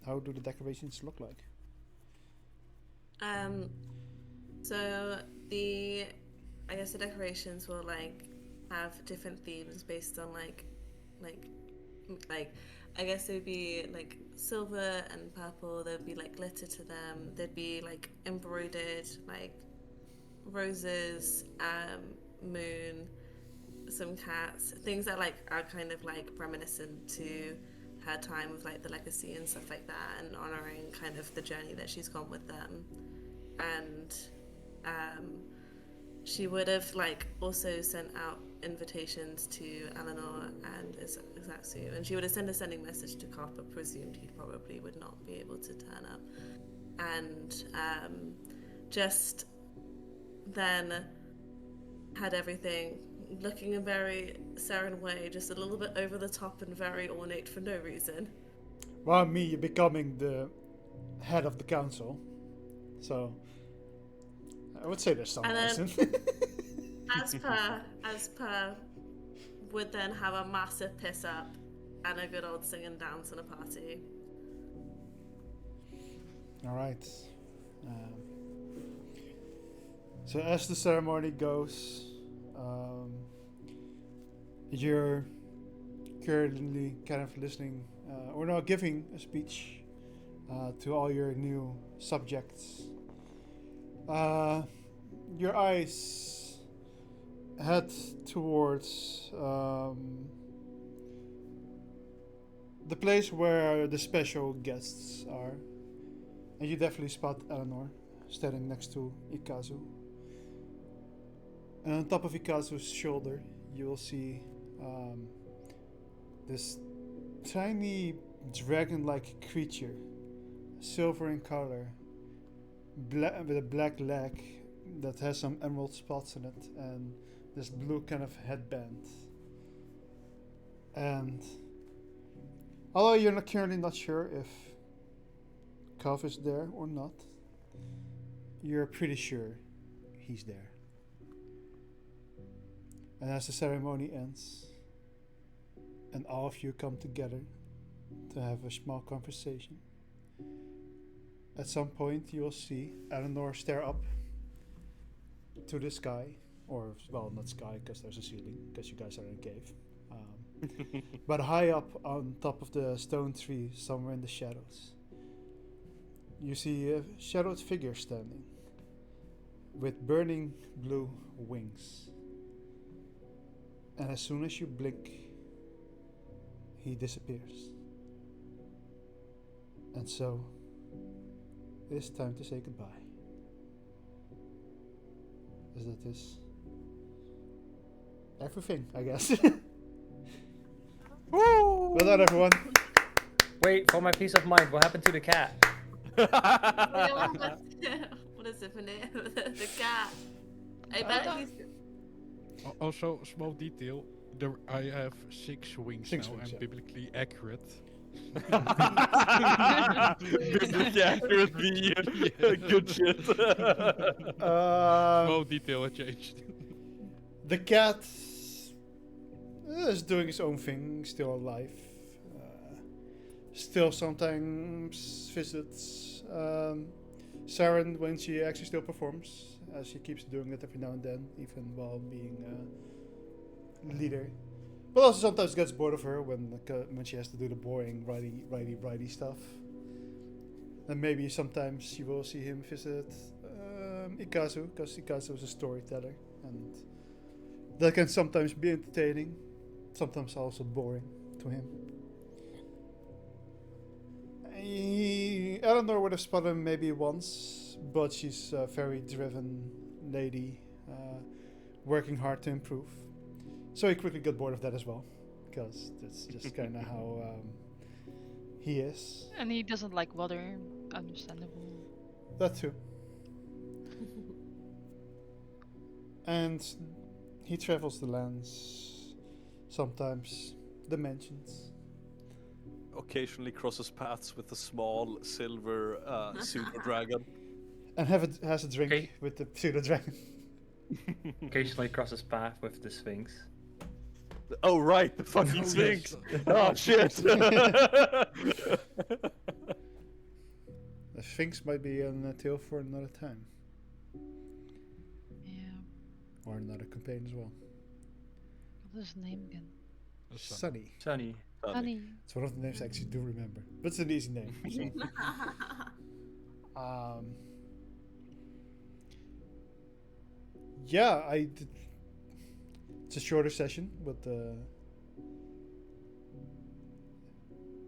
how do the decorations look like? So I guess the decorations will like have different themes based on like I guess it would be like silver and purple. There'd be like glitter to them. There'd be like embroidered like roses, moon, some cats, things that like are kind of like reminiscent to her time with like the legacy and stuff like that, and honoring kind of the journey that she's gone with them. And she would have like also sent out invitations to Eleanor and Isaxu, and she would have sent a sending message to Koff, but presumed he probably would not be able to turn up. And just then had everything looking a very Saren way, just a little bit over the top and very ornate for no reason. Well, me, you're becoming the head of the council. So, I would say there's some And then- reason. As per, would then have a massive piss up and a good old sing and dance and a party. Alright. So as the ceremony goes, you're currently kind of listening, or not giving a speech to all your new subjects. Your eyes head towards the place where the special guests are. And you definitely spot Eleanor standing next to Ikazu. And on top of Ikazu's shoulder, you will see this tiny dragon-like creature, silver in color, with a black leg that has some emerald spots in it, and this blue kind of headband. And although you're currently not sure if Kav is there or not, you're pretty sure he's there. And as the ceremony ends, and all of you come together to have a small conversation, at some point you will see Eleanor stare up to the sky, or, well, not sky because there's a ceiling, because you guys are in a cave. But high up on top of the stone tree, somewhere in the shadows, you see a shadowed figure standing with burning blue wings. And as soon as you blink, he disappears. And so, it's time to say goodbye. Is that this? Everything, I guess. Woo! Well done, everyone. Wait, for my peace of mind, what happened to the cat? What is it for name? The cat. I bet he's. Also, small detail. I have 6 wings Six now. wings, I'm yeah. biblically accurate. Biblically accurate me. Good shit. Small detail I changed. The cat is doing his own thing, still alive. Still sometimes visits Saren when she actually still performs, as she keeps doing it every now and then, even while being leader. But also sometimes gets bored of her when she has to do the boring righty stuff. And maybe sometimes you will see him visit Ikazu, because Ikazu is a storyteller, and that can sometimes be entertaining, sometimes also boring to him. Eleanor would have spotted him maybe once, but she's a very driven lady, working hard to improve. So he quickly got bored of that as well, because that's just kind of how he is. And he doesn't like water. Understandable. That too. And he travels the lands, sometimes dimensions. Occasionally crosses paths with a small silver pseudo dragon. And has a drink Okay. with the pseudo dragon. Occasionally crosses path with the Sphinx. Oh right, the fucking Oh, Sphinx. yes. Oh shit. The Sphinx might be a tale for another time, Yeah. or another campaign as well. What is his name again? Sunny. Sunny. Honey. It's one of the names I actually do remember, but it's an easy name. Yeah, it's a shorter session, but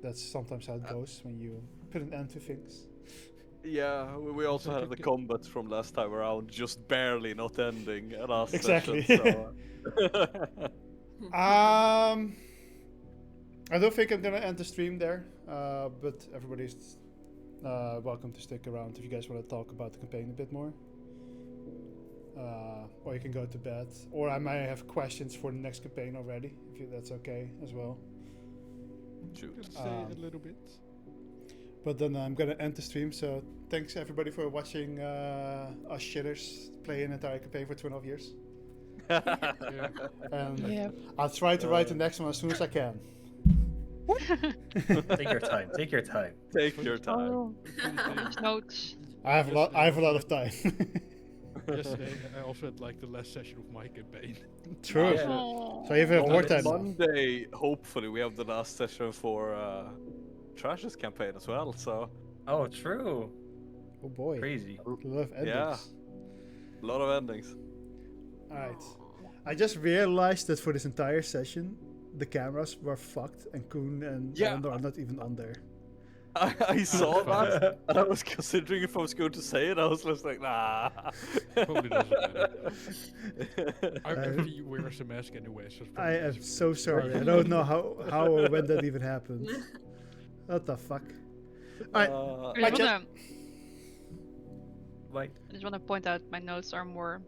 that's sometimes how it goes when you put an end to things. Yeah, we also had the combat from last time around, just barely not ending last Exactly. session. So. I don't think I'm gonna end the stream there, but everybody's welcome to stick around if you guys want to talk about the campaign a bit more, or you can go to bed. Or I might have questions for the next campaign already, if that's okay as well. Shoot. Just stay a little bit. But then I'm gonna end the stream. So thanks everybody for watching us shitters play an entire campaign for 12 years. Yeah. And Yeah. I'll try to write the next one as soon as I can. Take your time. Take your time. Take your time. Oh, notes. I have a lot. I have a lot of time. Yesterday, I also had like the last session of my campaign. True. Yeah. Oh. So you even have On more time now. Monday, hopefully, we have the last session for Trash's campaign as well. So Oh, true. Oh boy. Crazy. A lot of endings. Yeah. a lot of endings. Alright. I just realized that for this entire session, the cameras were fucked and Koen and Yeah. Andor are not even on there. I saw that, and I was considering if I was going to say it. I was just like, nah. Probably doesn't matter. He wears a mask anyway, so it's I probably am easier. so sorry. I don't know how or when that even happened. What the fuck? Alright. Uh, I just Bye, wanna, Like, I just want to point out my notes are more